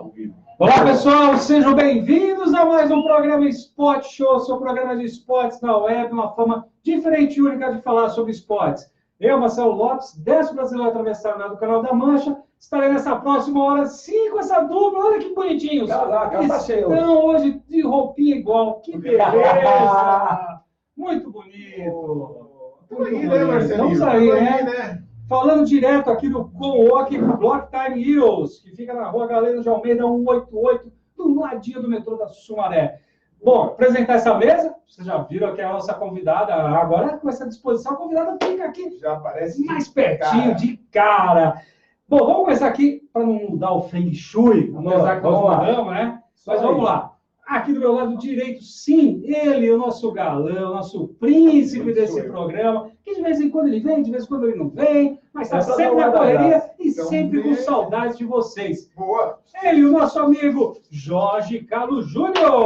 Ao vivo. Olá, pessoal, sejam bem-vindos a mais um programa Spot Show, seu programa de esportes na web, uma forma diferente e única de falar sobre esportes. Eu, Marcelo Lopes, 10º brasileiro atravessado do Canal da Mancha, estarei nessa próxima hora, sim, com essa dupla, olha que bonitinhos. Caraca, tá cheio. Estão hoje de roupinha igual, que beleza! Muito bonito. Estamos aí, né, Marcelinho? Estamos aí, né? Falando direto aqui do Co-Walk Block Time Heroes, que fica na rua Galeno de Almeida 188, do ladinho do metrô da Sumaré. Bom, apresentar essa mesa, vocês já viram que é a nossa convidada, agora com essa disposição, a convidada fica aqui Já aparece mais pertinho, de cara. Bom, vamos começar aqui, para não mudar o Feng Shui, apesar que nós mudamos, né? Mas vamos lá. Aqui do meu lado direito, sim, ele, o nosso galã, o nosso príncipe desse programa, que de vez em quando ele vem, de vez em quando ele não vem, mas está sempre na correria e sempre com saudades de vocês. Boa! Ele, o nosso amigo Jorge Carlos Júnior.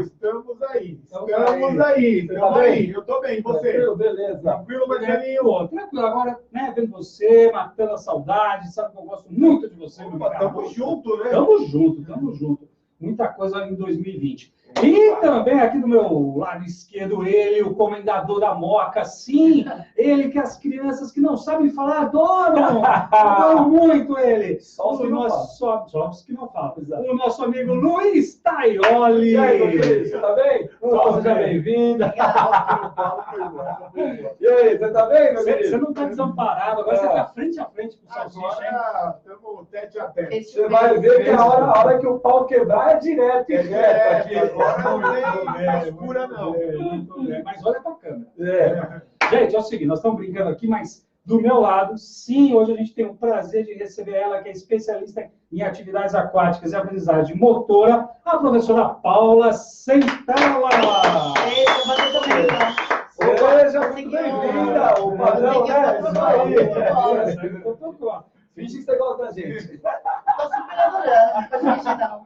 Estamos aí. Eu tô bem, e você? Beleza. Tranquilo, Marcelinho? Tranquilo, agora, né, vendo você, matando a saudade, sabe que eu gosto muito de você, meu cara. Tamo junto, né? Tamo junto. Muita coisa em 2020. E também aqui do meu lado esquerdo, ele, o comendador da Moca, sim, ele que as crianças que não sabem falar adoram. Adoram muito ele. Só os que não falam. O nosso amigo Luiz Taioli. E aí, meu querido, você tá bem? Seja bem-vinda. E aí, você tá bem, meu querido? Você não tá desamparado, agora você tá frente a frente com o Salsicha, hein? Agora estamos tete a tete. Você vai ver que a hora que o pau quebrar é direto. Aqui. Agora não tem frescura, não. Muito bem. Mas olha pra câmera. Gente, é o seguinte, nós estamos brincando aqui, mas do meu lado, sim, hoje a gente tem o prazer de receber ela, que é especialista em atividades aquáticas e aprendizagem motora, a professora Paula Sentala. Você também, tá? Seja muito bem-vinda, o padrão, né? Isso aí. Finge que você gosta da gente. Tô super adorando, não finge não.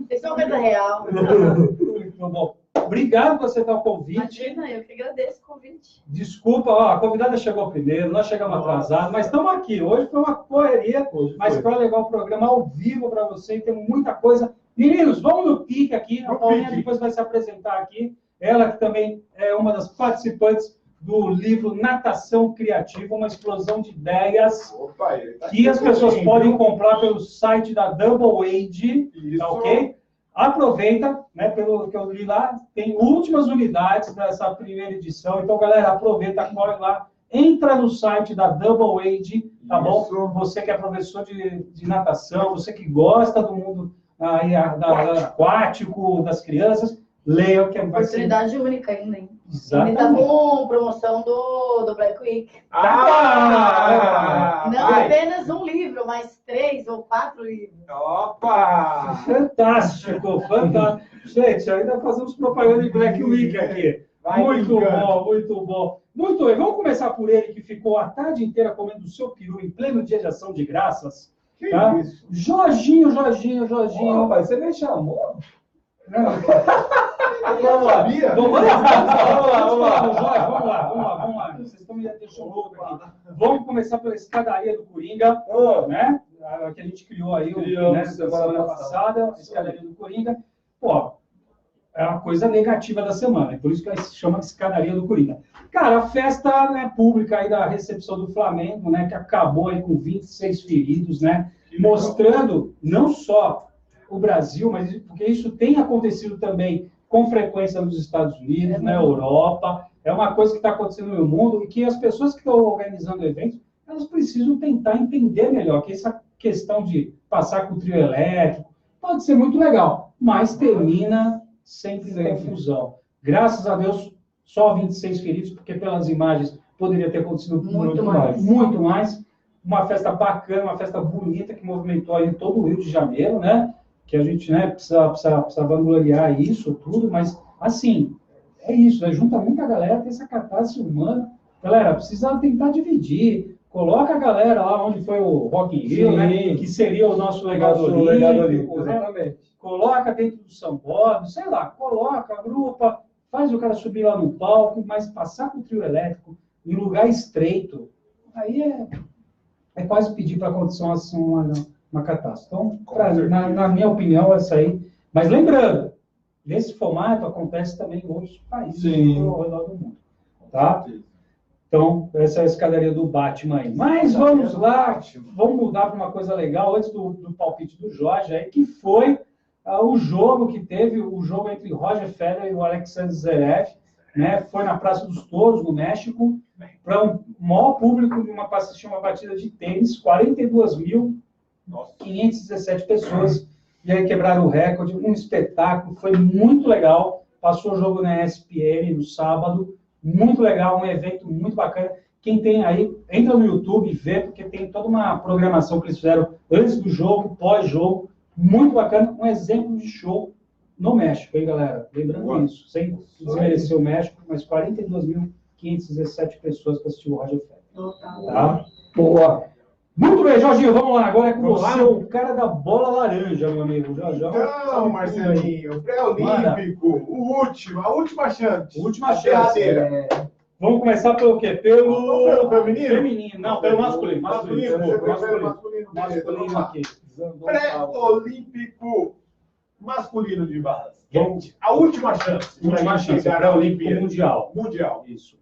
Isso é uma coisa real. Muito bom. Obrigado por aceitar o convite. Imagina, eu que agradeço o convite. Desculpa, ó, a convidada chegou primeiro, nós chegamos atrasados, mas estamos aqui. Hoje foi uma correria, mas para levar o programa ao vivo para você, e temos muita coisa. Meninos, vamos no pique aqui. A Paulinha depois vai se apresentar aqui. Ela que também é uma das participantes do livro Natação Criativa, uma explosão de ideias. Opa, ele tá que as pessoas podem comprar pelo site da Double Age, tá ok? Aproveita, né, pelo que eu li lá, tem últimas unidades dessa primeira edição, então, galera, aproveita, corre lá, entra no site da Double Age, tá bom? Você que é professor de natação, você que gosta do mundo aquático, das crianças, leia, que vai ser... Oportunidade única ainda, hein? Exatamente. Ainda tá com promoção do Black Week. Não apenas um livro, mas 3 ou 4 livros. Opa! Fantástico, fantástico. Gente, ainda fazemos propaganda de Black Week aqui. Muito bom, muito bom. Muito bem, vamos começar por ele que ficou a tarde inteira comendo o seu peru em pleno dia de ação de graças. Que tá? isso? Jorginho. Rapaz, você me chamou? Não. Vamos lá. Vocês estão me deixando louco aqui. Vamos começar pela escadaria do Coringa, né? Que a gente criou aí né, semana passada, a escadaria do Coringa. Pô, é uma coisa negativa da semana, é por isso que se chama escadaria do Coringa. Cara, a festa, né, pública aí da recepção do Flamengo, né, que acabou aí com 26 feridos, né? Mostrando não só o Brasil, mas porque isso tem acontecido também com frequência nos Estados Unidos, na Europa, é uma coisa que está acontecendo no mundo e que as pessoas que estão organizando eventos, elas precisam tentar entender melhor, que essa questão de passar com o trio elétrico pode ser muito legal, mas termina sempre em confusão. Graças a Deus, só 26 feridos, porque pelas imagens poderia ter acontecido muito mais. Uma festa bacana, uma festa bonita que movimentou aí todo o Rio de Janeiro, né? Que a gente, né, precisa vangloriar isso tudo, mas, assim, é isso, né? Junta muita galera, tem essa catástrofe humana. Galera, precisa tentar dividir. Coloca a galera lá onde foi o Rock in Rio, né? Que seria o nosso legado olímpico, né? Exatamente. Coloca dentro do sambódromo, sei lá, coloca, agrupa, faz o cara subir lá no palco, mas passar com o trio elétrico em lugar estreito, aí é quase pedir para acontecer uma catástrofe. Então, na minha opinião, essa aí. Mas lembrando, nesse formato acontece também em outros países ao redor do mundo. Tá? Então, essa é a escadaria do Batman aí. Mas vamos lá, vamos mudar para uma coisa legal, antes do palpite do Jorge, aí, que foi o jogo que teve, o jogo entre Roger Federer e o Alexander Zverev, né? Foi na Praça dos Touros, no México, para o maior público para assistir uma partida de tênis, 42.517 pessoas, e aí quebraram o recorde, um espetáculo, foi muito legal, passou o jogo na ESPN no sábado, muito legal, um evento muito bacana. Quem tem aí, entra no YouTube e vê, porque tem toda uma programação que eles fizeram antes do jogo, pós-jogo, muito bacana, um exemplo de show no México, hein, galera? Lembrando isso, sem desmerecer o México, mas 42.517 pessoas para assistir o Roger Federer. Tá? Boa! Muito bem, Jorginho, vamos lá. Agora é com você, o cara da bola laranja, meu amigo. Então, Marcelinho, pré-olímpico, a última chance. Última chance. Vamos começar pelo quê? Pelo feminino? Feminino. Não, pelo masculino. Masculino aqui. Pré-olímpico masculino de basquete. A última chance. Última chance. Pré-olímpico mundial. Mundial. Isso.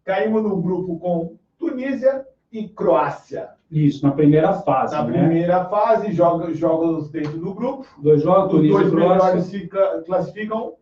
Caímos no grupo com Tunísia e Croácia. Isso, na primeira fase. Na primeira fase, jogos dentro do grupo. Dois jogos, os dois melhores se classificam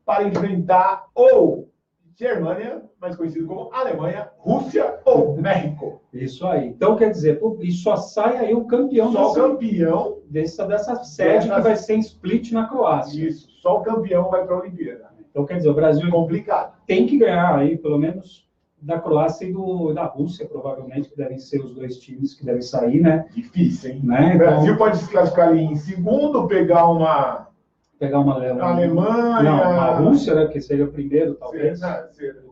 para enfrentar ou Germânia, mais conhecido como Alemanha, Rússia ou México. Isso aí. Então, quer dizer, e só sai aí o campeão. Só o campeão dessa sede que vai ser em Split, na Croácia. Isso, só o campeão vai para a Olimpíada. Então, quer dizer, o Brasil complicado. Tem que ganhar aí, pelo menos, da Croácia e da Rússia, provavelmente, que devem ser os dois times que devem sair, né? Difícil, hein? Né? O Brasil pode se classificar ali em segundo, pegar uma Alemanha. Não, a Rússia, né? Que seria o primeiro, talvez.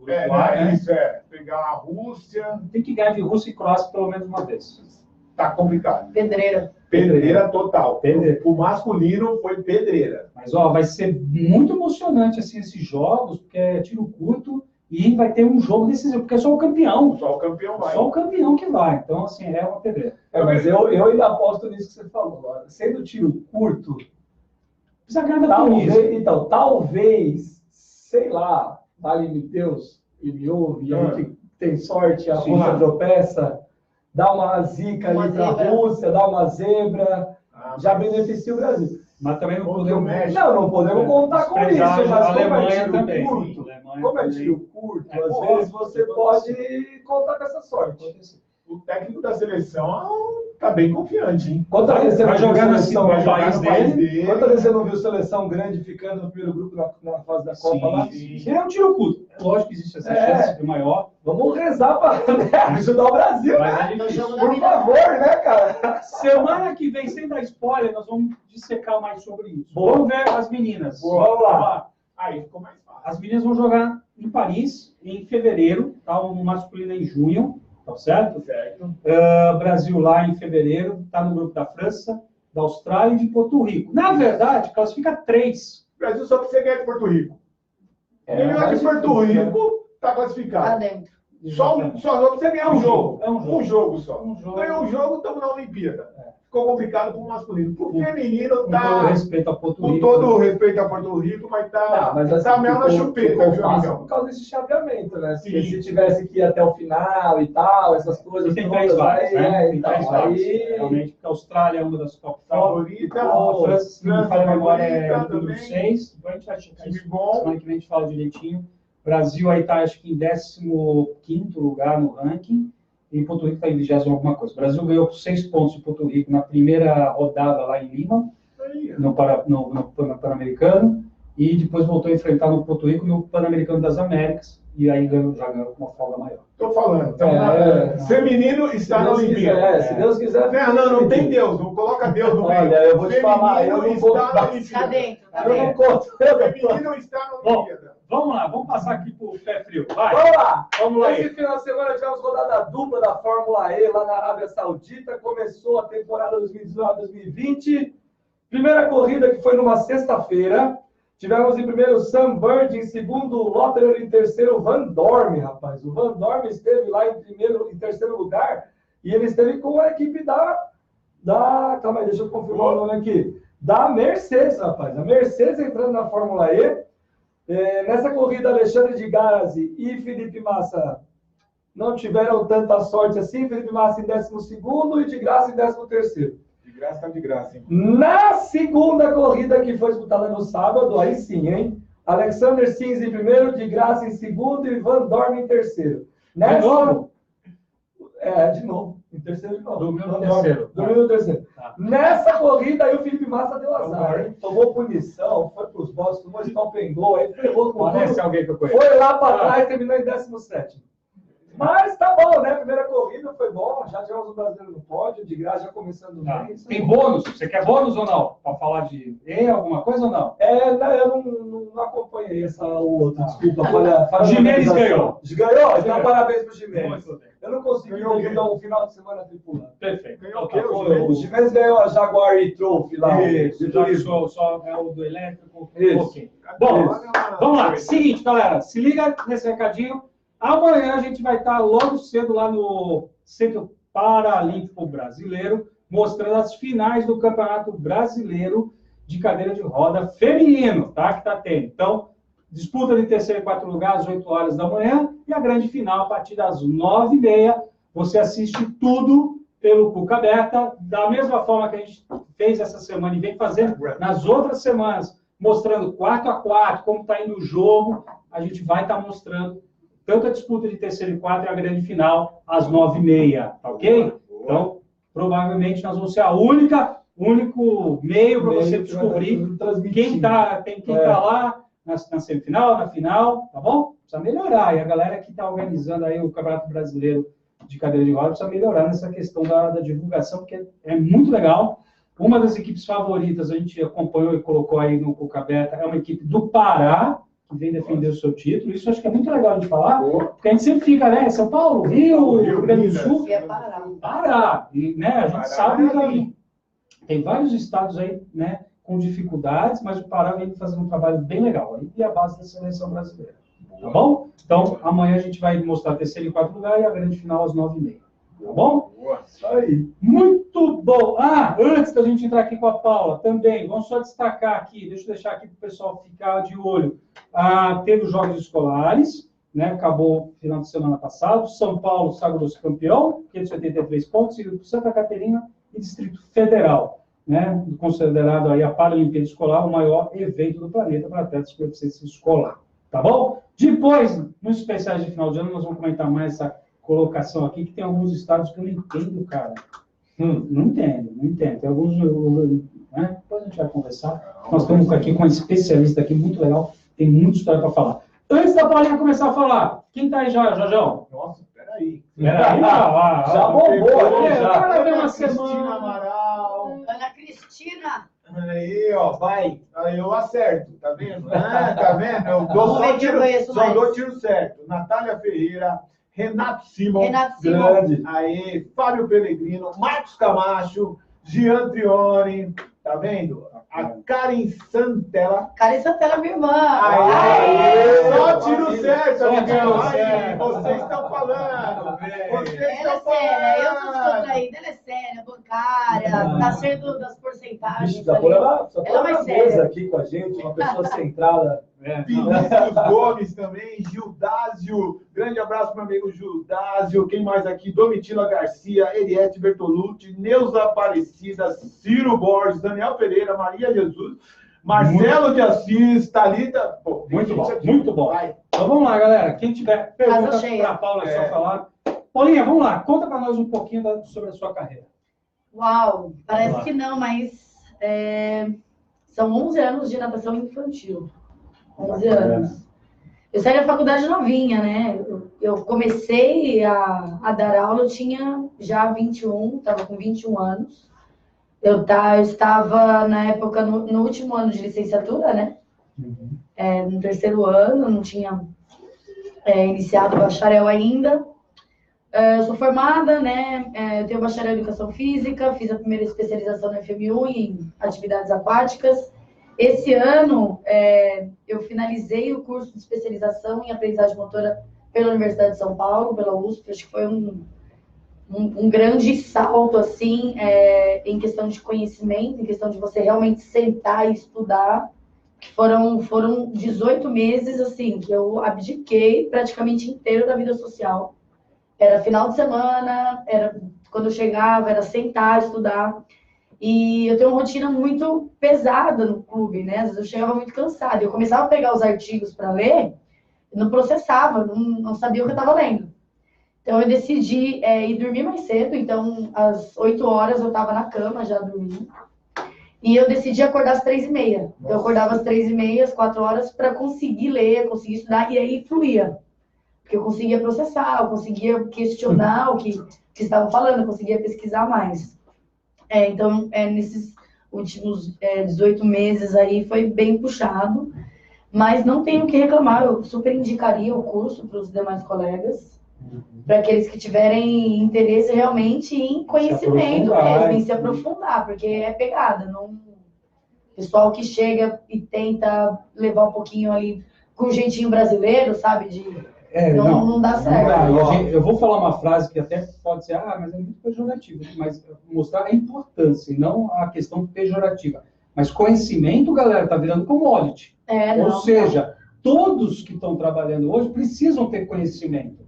Pegar a Rússia. Tem que ganhar de Rússia e Croácia pelo menos uma vez. Tá complicado. Pedreira total. O masculino foi pedreira. Mas, ó, vai ser muito emocionante, assim, esses jogos, porque é tiro curto. E vai ter um jogo decisivo, porque é só o campeão. Só o campeão vai. Só o campeão que vai. Então, assim, é uma pedreira. Mas eu ainda aposto nisso que você falou. Sendo tiro curto, precisa ganhar da Tunísia. Então, talvez, sei lá, vale-me Deus, e me ouve, e aí que tem sorte, a Rússia tropeça, dá uma zica ali para a Rússia, dá uma zebra, já beneficia o Brasil. Mas também não podemos contar com isso, mas como é tiro também. curto, às vezes você pode contar com essa sorte. O técnico da seleção tá bem confiante, hein? Quantas vezes vai jogar no país dele? Quantas vezes você não viu seleção grande ficando no primeiro grupo na fase da Copa lá? Sim. É um tiro curto. Lógico que existe essa chance de maior. Vamos rezar para ajudar o Brasil, né? Por favor, né, cara? Semana que vem, sem dar spoiler, nós vamos dissecar mais sobre isso. Vamos ver as meninas. Vamos lá. Aí ficou mais fácil. As meninas vão jogar em Paris, em fevereiro, tá? O masculino é em junho. Tá certo? Brasil lá em fevereiro, está no grupo da França, da Austrália e de Porto Rico. Na verdade, classifica 3. O Brasil só precisa ganhar de Porto Rico. Melhor de Porto Rico está classificado. Tá dentro. Só precisa ganhar um jogo. Um jogo só. Ganhou um jogo, estamos na Olimpíada. Ficou complicado para o masculino. Para o feminino, tá. Com todo respeito a Porto Rico. Com todo respeito a Porto Rico, mas tá mel na chupeta. Por causa desse chaveamento, né? Porque se tivesse que ir até o final e tal, essas coisas. E tem 3 vagas, né? Tem 3 vagas. Realmente, porque a Austrália é uma das top favoritas. A França, se não me falha a memória, é o número 6. Então a gente vai checar isso. Semana que vem a gente fala direitinho. O Brasil aí está, acho que, em 15º lugar no ranking. E Porto Rico está em 20º alguma coisa. O Brasil ganhou por 6 pontos de Porto Rico na primeira rodada lá em Lima, no Pan-Americano, e depois voltou a enfrentar no Porto Rico no Pan-Americano das Américas, e aí já ganhou com uma folga maior. Estou falando. Então, feminino está na Olimpíada. Se Deus quiser. Não tem Deus. Não coloca Deus no meio. Olha, eu vou te falar, eu não vou. Tá dentro. Eu não conto. Feminino está na Olimpíada. Vamos lá, vamos passar aqui para o pé frio. Vai. Vamos lá. Esse final de semana tivemos rodada dupla da Fórmula E lá na Arábia Saudita. Começou a temporada 2019-2020. Primeira corrida que foi numa sexta-feira. Tivemos em primeiro Sam Bird, em segundo Lotterer, em terceiro Van Dorme, rapaz. O Van Dorme esteve lá em terceiro lugar E ele esteve com a equipe calma aí, deixa eu confirmar o nome aqui. Da Mercedes, rapaz. A Mercedes entrando na Fórmula E. Nessa corrida, Alexandre de Gazi e Felipe Massa não tiveram tanta sorte assim. Felipe Massa em 12º e de Graça em 13º. De graça tá de graça, hein? Na segunda corrida que foi disputada no sábado, aí sim, hein? Alexander Sims em primeiro, de Graça em segundo e Van Dorn em terceiro. De novo? De novo. Em terceiro de novo. Dormiu no terceiro. Dormiu no terceiro. Tá. Nessa corrida aí o Felipe Massa deu azar, hein? Tomou punição, foi pros boxes, tomou stop and go, aí ferrou com Parece tudo. alguém que eu conheço. Foi lá para trás, terminou em 17º. Mas tá bom, né? Primeira corrida foi bom, já tivemos o brasileiro no pódio, de Graça já começando Tá. bem. Tem bônus? Você quer bônus ou não? Para falar de alguma coisa ou não? Eu não acompanhei o outro, desculpa. Falha Gimenez ganhou. Ganhou? Então parabéns pro Gimenez. Muito bem. Eu não consegui dar um final de semana tripulado. Perfeito. Ganhou o Então, quê? tá. O Gimenez ganhou a Jaguar E-Trophy lá. Isso, de já turismo. só é o do elétrico. Isso. Ok. Bom, Isso. vamos lá. Seguinte, galera. Se liga nesse recadinho. Amanhã a gente vai estar logo cedo lá no Centro Paralímpico Brasileiro, mostrando as finais do Campeonato Brasileiro de Cadeira de Roda Feminino, tá? Que tá tendo. Então, disputa de terceiro e quarto lugar às 8 horas da manhã e a grande final a partir das 9h30. Você assiste tudo pelo Cuca Aberta, da mesma forma que a gente fez essa semana e vem fazendo nas outras semanas, mostrando 4x4, como está indo o jogo, a gente vai estar mostrando tanto a disputa de terceiro e quarto e a grande final às 9h30, tá ok? Então, provavelmente nós vamos ser o único meio para você descobrir quem está lá na semifinal, na final, tá bom? Precisa melhorar. E a galera que está organizando aí o Campeonato Brasileiro de Cadeira de Roda precisa melhorar nessa questão da divulgação, porque é muito legal. Uma das equipes favoritas, a gente acompanhou e colocou aí no Cuca Aberta, é uma equipe do Pará, que vem defender o seu título. Isso acho que é muito legal de falar, porque a gente sempre fica, né? São Paulo, Rio Grande do Sul. Pará. E, né, a gente sabe que tem vários estados aí, né, com dificuldades, mas o Pará vem fazendo um trabalho bem legal. Aí e a base da seleção brasileira. Tá bom? Então, amanhã a gente vai mostrar terceiro e quarto lugar e a grande final às 9h30. Tá bom? Isso aí. Muito bom. Antes da gente entrar aqui com a Paula, também, vamos só destacar aqui, deixa eu deixar aqui para o pessoal ficar de olho. Teve os Jogos Escolares, né? Acabou final de semana passado. São Paulo sagrou-se campeão, 583 pontos, e Santa Catarina e Distrito Federal, né? Considerado aí a Paralimpíada Escolar o maior evento do planeta para atletas com deficiência escolar. Tá bom? Depois, nos especiais de final de ano, nós vamos comentar mais essa colocação aqui, que tem alguns estados que eu não entendo, cara. Não entendo. Tem alguns, né? Depois a gente vai conversar. Nós estamos aqui com uma especialista aqui, muito legal, tem muita história para falar. Antes da Paulinha começar a falar, quem tá aí já, Jajão? Nossa, peraí. Já bombou, né? Já. Ana Uma Cristina semana. Amaral. Ana Cristina. Aí, ó, vai. Aí eu acerto, tá vendo? Tá vendo? Eu dou Vamos só ver quem eu conheço só mais. dou tiro certo. Natália Ferreira, Renato Simon. Grande. Aí, Fábio Pellegrino, Marcos Camacho, Gian Trioni, tá vendo? A Karen Santella. Karen Santella, minha irmã. Aí, só tiro certo, Só amigão. tiro Aí, certo. vocês estão falando. Vocês Ela é estão séria, eu tô falando. descontraída, ela é séria, bancária, tá certo das porcentagens. Precisa ali. pôr Ela é ela mais na mesa séria. aqui com a gente, uma pessoa centrada. Vinícius Gomes também, Gildásio, grande abraço meu amigo Gildásio, quem mais aqui? Domitila Garcia, Eliette Bertolucci, Neuza Aparecida, Ciro Borges, Daniel Pereira, Maria Jesus, Marcelo de Assis, Thalita. Pô, tem Muito gente bom, aqui. muito bom. Vai. Então vamos lá, galera. Quem tiver pergunta Casa cheia. para a Paula, é só falar. Paulinha, vamos lá. Conta para nós um pouquinho sobre a sua carreira. Uau, parece Vamos lá. que não, mas são 11 anos de natação infantil. 11 anos. Eu saí da faculdade novinha, né? Eu comecei a dar aula, eu tinha já 21, estava com 21 anos. Eu estava, na época, no último ano de licenciatura, né? No terceiro ano, não tinha iniciado o bacharel ainda. Eu sou formada, né? Eu tenho bacharel em Educação Física, fiz a primeira especialização na FMU em atividades aquáticas. Esse ano, eu finalizei o curso de especialização em aprendizagem motora pela Universidade de São Paulo, pela USP. Acho que foi um grande salto, assim, em questão de conhecimento, em questão de você realmente sentar e estudar, que foram 18 meses, assim, que eu abdiquei praticamente inteiro da vida social. Era final de semana, quando eu chegava, era sentar, estudar. E eu tenho uma rotina muito pesada no clube, né? Às vezes eu chegava muito cansada. Eu começava a pegar os artigos para ler, não processava, não sabia o que eu estava lendo. Então, eu decidi ir dormir mais cedo. Então, às 8 horas eu estava na cama, já dormindo. E eu decidi acordar às 3h30. Então, eu acordava às 3h30, às 4 horas, para conseguir ler, conseguir estudar, e aí fluía. Porque eu conseguia processar, eu conseguia questionar o que estavam falando, eu conseguia pesquisar mais. Então, nesses últimos 18 meses aí, foi bem puxado. Mas não tenho o que reclamar, eu super indicaria o curso para os demais colegas, para aqueles que tiverem interesse realmente em conhecimento mesmo, em se aprofundar, porque é pegada. Não... Pessoal que chega e tenta levar um pouquinho ali com o jeitinho brasileiro, sabe? Não dá certo. Eu vou falar uma frase que até pode ser, mas é muito pejorativa, mas mostrar a importância, e não a questão pejorativa. Mas conhecimento, galera, está virando commodity. Ou seja, todos que estão trabalhando hoje precisam ter conhecimento,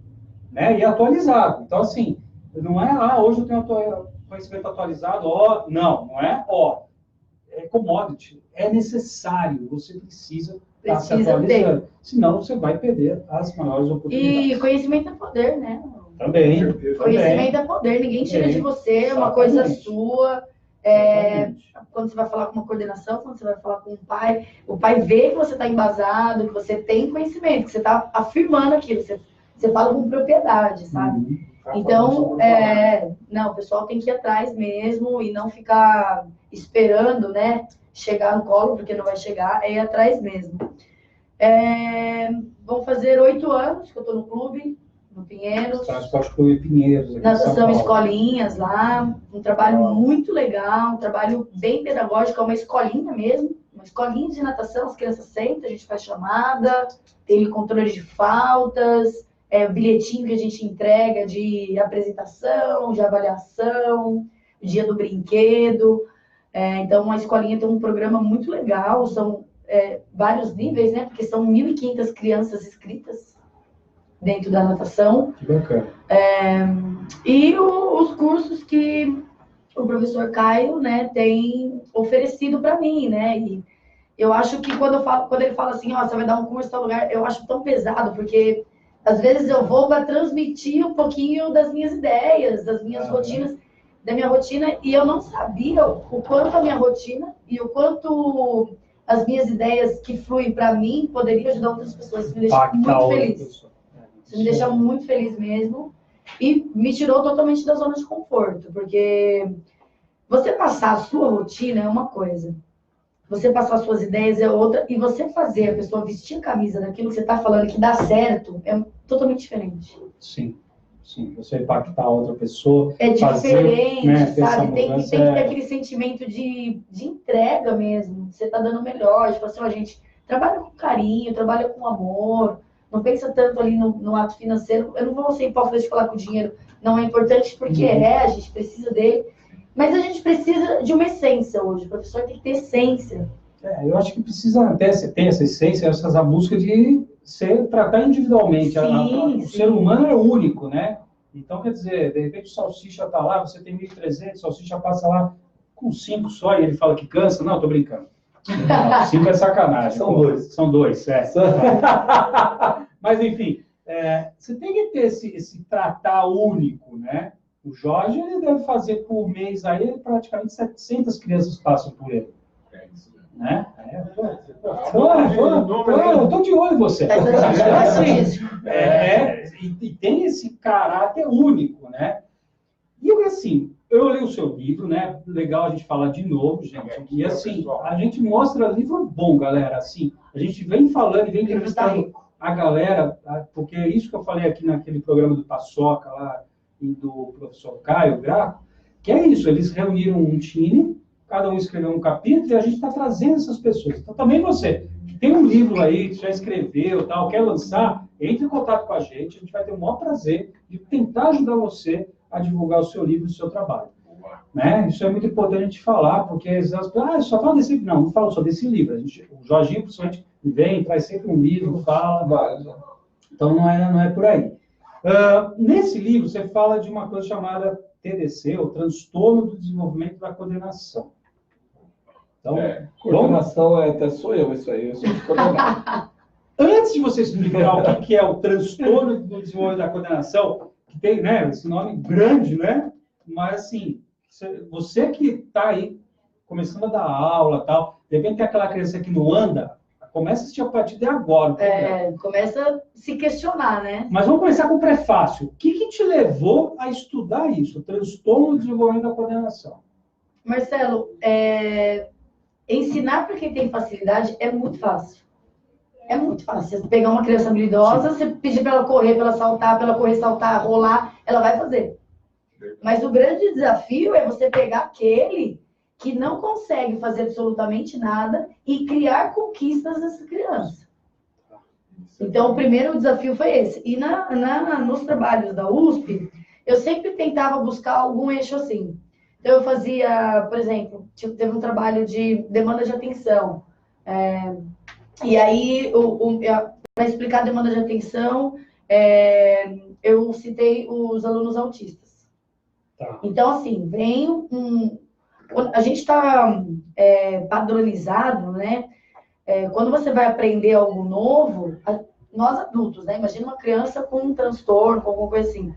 né? E atualizado. Então, assim, não é, hoje eu tenho conhecimento atualizado, não é, é commodity, é necessário, você precisa estar se atualizando, senão você vai perder as maiores oportunidades. E conhecimento é poder, né? Também. Conhecimento é poder, ninguém tira de você, é uma coisa sua. Quando você vai falar com uma coordenação, quando você vai falar com o pai vê que você está embasado, que você tem conhecimento, que você está afirmando aquilo, você fala com propriedade, sabe? Então, o pessoal tem que ir atrás mesmo e não ficar esperando, né, chegar no colo, porque não vai chegar, é ir atrás mesmo. Vão fazer 8 anos que eu estou no clube, no Pinheiros. Esporte Clube Pinheiros. Natação Escolinhas lá, um trabalho muito legal, um trabalho bem pedagógico, é uma escolinha mesmo, uma escolinha de natação, as crianças sentam, a gente faz chamada, tem controle de faltas, bilhetinho que a gente entrega de apresentação, de avaliação, dia do brinquedo. Então, a escolinha tem um programa muito legal, são vários níveis, né? Porque são 1.500 crianças inscritas dentro da natação. Que bacana. E os cursos que o professor Caio, né, tem oferecido para mim, né? E eu acho que quando ele fala assim, você vai dar um curso em tal lugar, eu acho tão pesado, porque às vezes eu vou para transmitir um pouquinho das minhas ideias, das minhas rotinas, da minha rotina, e eu não sabia o quanto a minha rotina e o quanto as minhas ideias que fluem para mim poderiam ajudar outras pessoas. Isso me deixa muito feliz. Isso me deixa muito feliz mesmo. E me tirou totalmente da zona de conforto, porque você passar a sua rotina é uma coisa, você passar as suas ideias é outra, e você fazer a pessoa vestir a camisa daquilo que você está falando que dá certo é totalmente diferente. Sim, você impactar a outra pessoa. É diferente, né, sabe? Tem que ter aquele sentimento de entrega mesmo, você está dando o melhor, tipo assim, a gente trabalha com carinho, trabalha com amor. Não pensa tanto ali no ato financeiro. Eu não vou ser hipócrita de falar que o dinheiro não é importante, porque a gente precisa dele. Mas a gente precisa de uma essência hoje. O professor tem que ter essência. Eu acho que precisa até ter essa essência, essa busca de tratar individualmente. O ser humano é único, né? Então, quer dizer, de repente o salsicha está lá, você tem 1.300, o salsicha passa lá com 5 só e ele fala que cansa. Não, tô brincando. 5 é sacanagem. São dois, Mas, enfim, você tem que ter esse tratar único, né? O Jorge, ele deve fazer por mês aí, praticamente 700 crianças passam por ele. Né? Eu tô de olho em você. E tem esse caráter único, né? E assim, eu li o seu livro, né? Legal a gente falar de novo, gente. E assim, a gente mostra livro bom, galera. Assim, a gente vem falando e vem entrevistando a galera, porque é isso que eu falei aqui naquele programa do Paçoca lá e do professor Caio Graco, que é isso, eles reuniram um time, cada um escreveu um capítulo e a gente está trazendo essas pessoas. Então também você, que tem um livro aí, que já escreveu, tal, quer lançar, entre em contato com a gente vai ter o maior prazer de tentar ajudar você a divulgar o seu livro, o seu trabalho. Né? Isso é muito importante falar, porque as pessoas só fala desse livro. Não, não falo só desse livro. O Jorginho, principalmente, vem, traz sempre um livro, fala. Então, não é por aí. Nesse livro, você fala de uma coisa chamada TDC, o Transtorno do Desenvolvimento da Coordenação. Então, coordenação até sou eu, isso aí. Eu sou coordenador. Antes de você explicar o que é o transtorno do desenvolvimento da coordenação, que tem, né, esse nome grande, né? Mas, assim, você que está aí começando a dar aula e tal, de repente tem aquela criança que não anda, começa a assistir a partir de agora. Começa a se questionar, né? Mas vamos começar com o prefácio. O que te levou a estudar isso, o transtorno do desenvolvimento da coordenação? Marcelo, ensinar para quem tem facilidade é muito fácil. É muito fácil. Você pegar uma criança habilidosa, você pedir para ela correr, para ela saltar, para ela correr, saltar, rolar, ela vai fazer. Mas o grande desafio é você pegar aquele que não consegue fazer absolutamente nada e criar conquistas dessa criança. Então, o primeiro desafio foi esse. E nos trabalhos da USP, eu sempre tentava buscar algum eixo assim. Então, eu fazia, por exemplo, teve um trabalho de demanda de atenção. E aí, para explicar a demanda de atenção, eu citei os alunos autistas. Tá. Então, assim, a gente está padronizado, né? Quando você vai aprender algo novo, nós adultos, né? Imagina uma criança com um transtorno, com alguma coisa assim.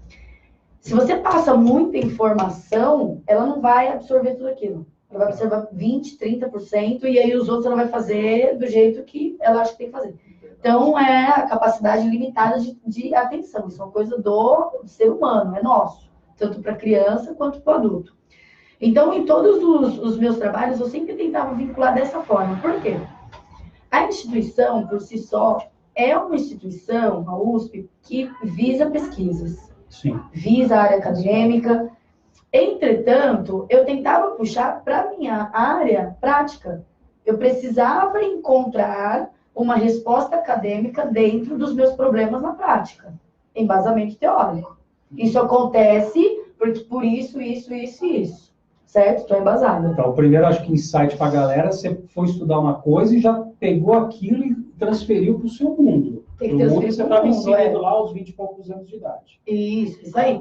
Se você passa muita informação, ela não vai absorver tudo aquilo. Ela vai absorver 20%, 30%, e aí os outros ela vai fazer do jeito que ela acha que tem que fazer. Então, é a capacidade limitada de atenção. Isso é uma coisa do ser humano, é nosso. Tanto para a criança quanto para o adulto. Então, em todos os meus trabalhos, eu sempre tentava vincular dessa forma. Por quê? A instituição, por si só, é uma instituição, a USP, que visa pesquisas. Sim. Visa a área acadêmica. Entretanto, eu tentava puxar para a minha área prática. Eu precisava encontrar uma resposta acadêmica dentro dos meus problemas na prática. Embasamento teórico. Isso acontece por isso. Certo? Estou embasada. Então, o primeiro, acho que insight para a galera, você foi estudar uma coisa e já pegou aquilo e transferiu para o seu mundo. Tem que transferir você estava inserido lá aos 20 e poucos anos de idade. Isso aí.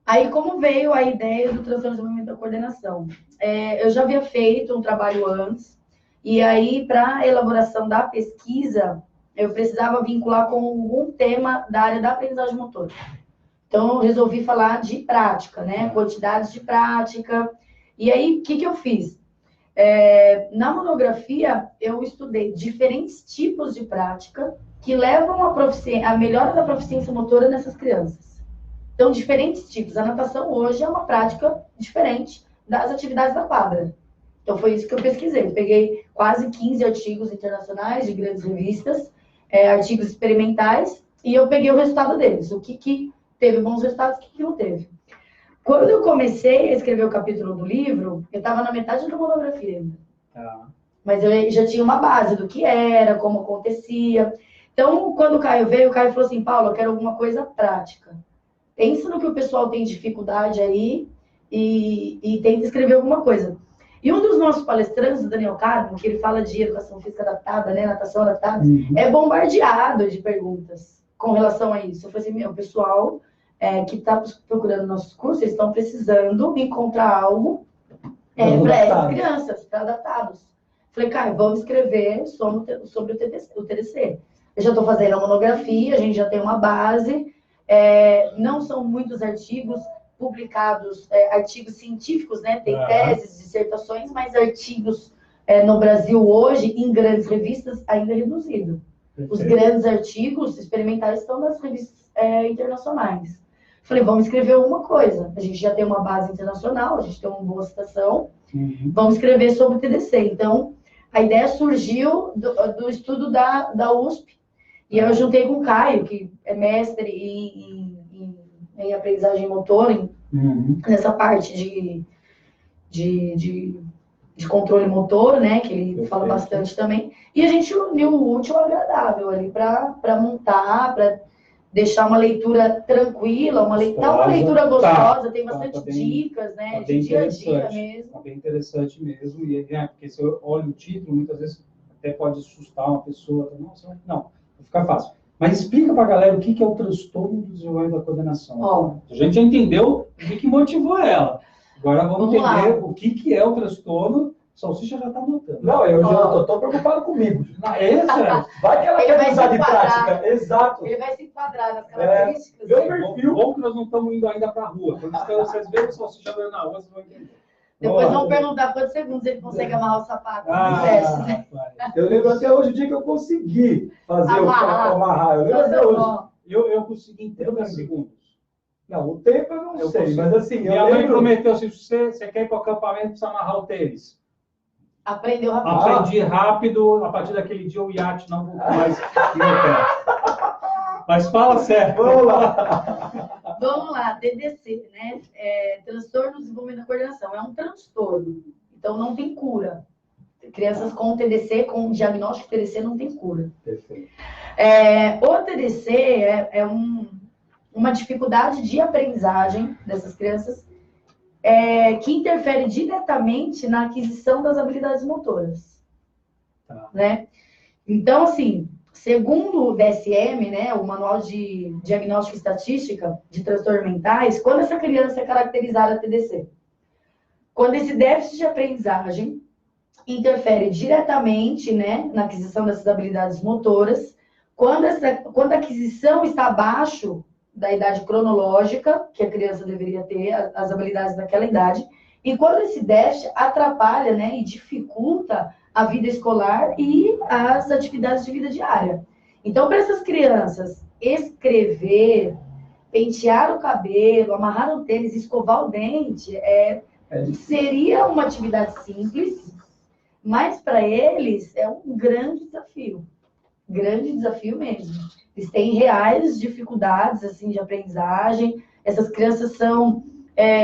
Aí, como veio a ideia do transtorno de desenvolvimento da coordenação? Eu já havia feito um trabalho antes, e aí, para a elaboração da pesquisa, eu precisava vincular com algum tema da área da aprendizagem motora. Então, eu resolvi falar de prática, né? Quantidades de prática. E aí, o que eu fiz? Na monografia, eu estudei diferentes tipos de prática que levam a melhora da proficiência motora nessas crianças. Então, diferentes tipos. A natação hoje é uma prática diferente das atividades da quadra. Então, foi isso que eu pesquisei. Eu peguei quase 15 artigos internacionais de grandes revistas, artigos experimentais, e eu peguei o resultado deles. O que teve bons resultados, o que não teve. Quando eu comecei a escrever o capítulo do livro, eu estava na metade da monografia ainda. Mas eu já tinha uma base do que era, como acontecia. Então, quando o Caio veio, o Caio falou assim, Paulo, eu quero alguma coisa prática. Pensa no que o pessoal tem dificuldade aí e tenta escrever alguma coisa. E um dos nossos palestrantes, o Daniel Carmo, que ele fala de educação física adaptada, né, natação adaptada, é bombardeado de perguntas com relação a isso. Eu falei assim, o pessoal que está procurando nossos cursos, eles estão precisando encontrar algo para essas crianças, para adaptados. Falei, Caio, vamos escrever sobre o TDC. Eu já estou fazendo a monografia, a gente já tem uma base. Não são muitos artigos publicados, artigos científicos, né? Tem teses, dissertações, mas artigos no Brasil hoje, em grandes revistas, ainda é reduzido. Os grandes artigos experimentais estão nas revistas internacionais. Falei, vamos escrever alguma coisa. A gente já tem uma base internacional, a gente tem uma boa citação. Vamos escrever sobre o TDC. Então, a ideia surgiu do estudo da USP. E eu juntei com o Caio, que é mestre em aprendizagem motora, nessa parte de controle motor, né? Que ele fala bastante também. E a gente uniu o útil ao agradável ali para montar, deixar uma leitura tranquila, tá uma leitura gostosa, tem bastante dicas, né? Tá bem de dia a dia interessante, mesmo. tá bem interessante mesmo. E, porque se eu olho o título, muitas vezes até pode assustar uma pessoa. Não, vai ficar fácil. Mas explica para a galera o que é o transtorno do desenvolvimento da coordenação. A gente já entendeu o que motivou ela. Agora vamos entender o que é o transtorno. Salsicha já está anotando. Não, eu já estou preocupado comigo. Vai que ela quer usar de prática. Exato. Ele vai se enquadrar nas características. Bom que nós não estamos indo ainda para a rua. Quando vocês verem o Salsicha na rua, vocês vão entender. Depois vão perguntar quantos segundos ele consegue amarrar o sapato. Eu lembro até hoje o dia que eu consegui fazer amarrar. Eu lembro até hoje. Eu consegui em 30 segundos. Não, o tempo eu não sei, mas assim... Minha mãe prometeu, se você quer ir para o acampamento, precisa amarrar o tênis. Aprendeu rápido. Aprendi rápido, a partir daquele dia o iate não voltou mais no pé. Mas fala sério. Vamos lá. Vamos lá, TDC, né? Transtorno do desenvolvimento da coordenação. É um transtorno, então não tem cura. Crianças com TDC, com diagnóstico de TDC, não tem cura. Perfeito. O TDC é uma dificuldade de aprendizagem dessas crianças que interfere diretamente na aquisição das habilidades motoras. Né? Então, assim, segundo o DSM, né, o Manual de Diagnóstico e Estatística de Transtornos Mentais, quando essa criança é caracterizada TDC? Quando esse déficit de aprendizagem interfere diretamente, né, na aquisição dessas habilidades motoras, quando a aquisição está abaixo da idade cronológica, que a criança deveria ter, as habilidades daquela idade, e quando esse déficit atrapalha, né, e dificulta a vida escolar e as atividades de vida diária. Então, para essas crianças, escrever, pentear o cabelo, amarrar o tênis, escovar o dente, seria uma atividade simples, mas para eles é um grande desafio mesmo. Eles têm reais dificuldades assim, de aprendizagem. Essas crianças são,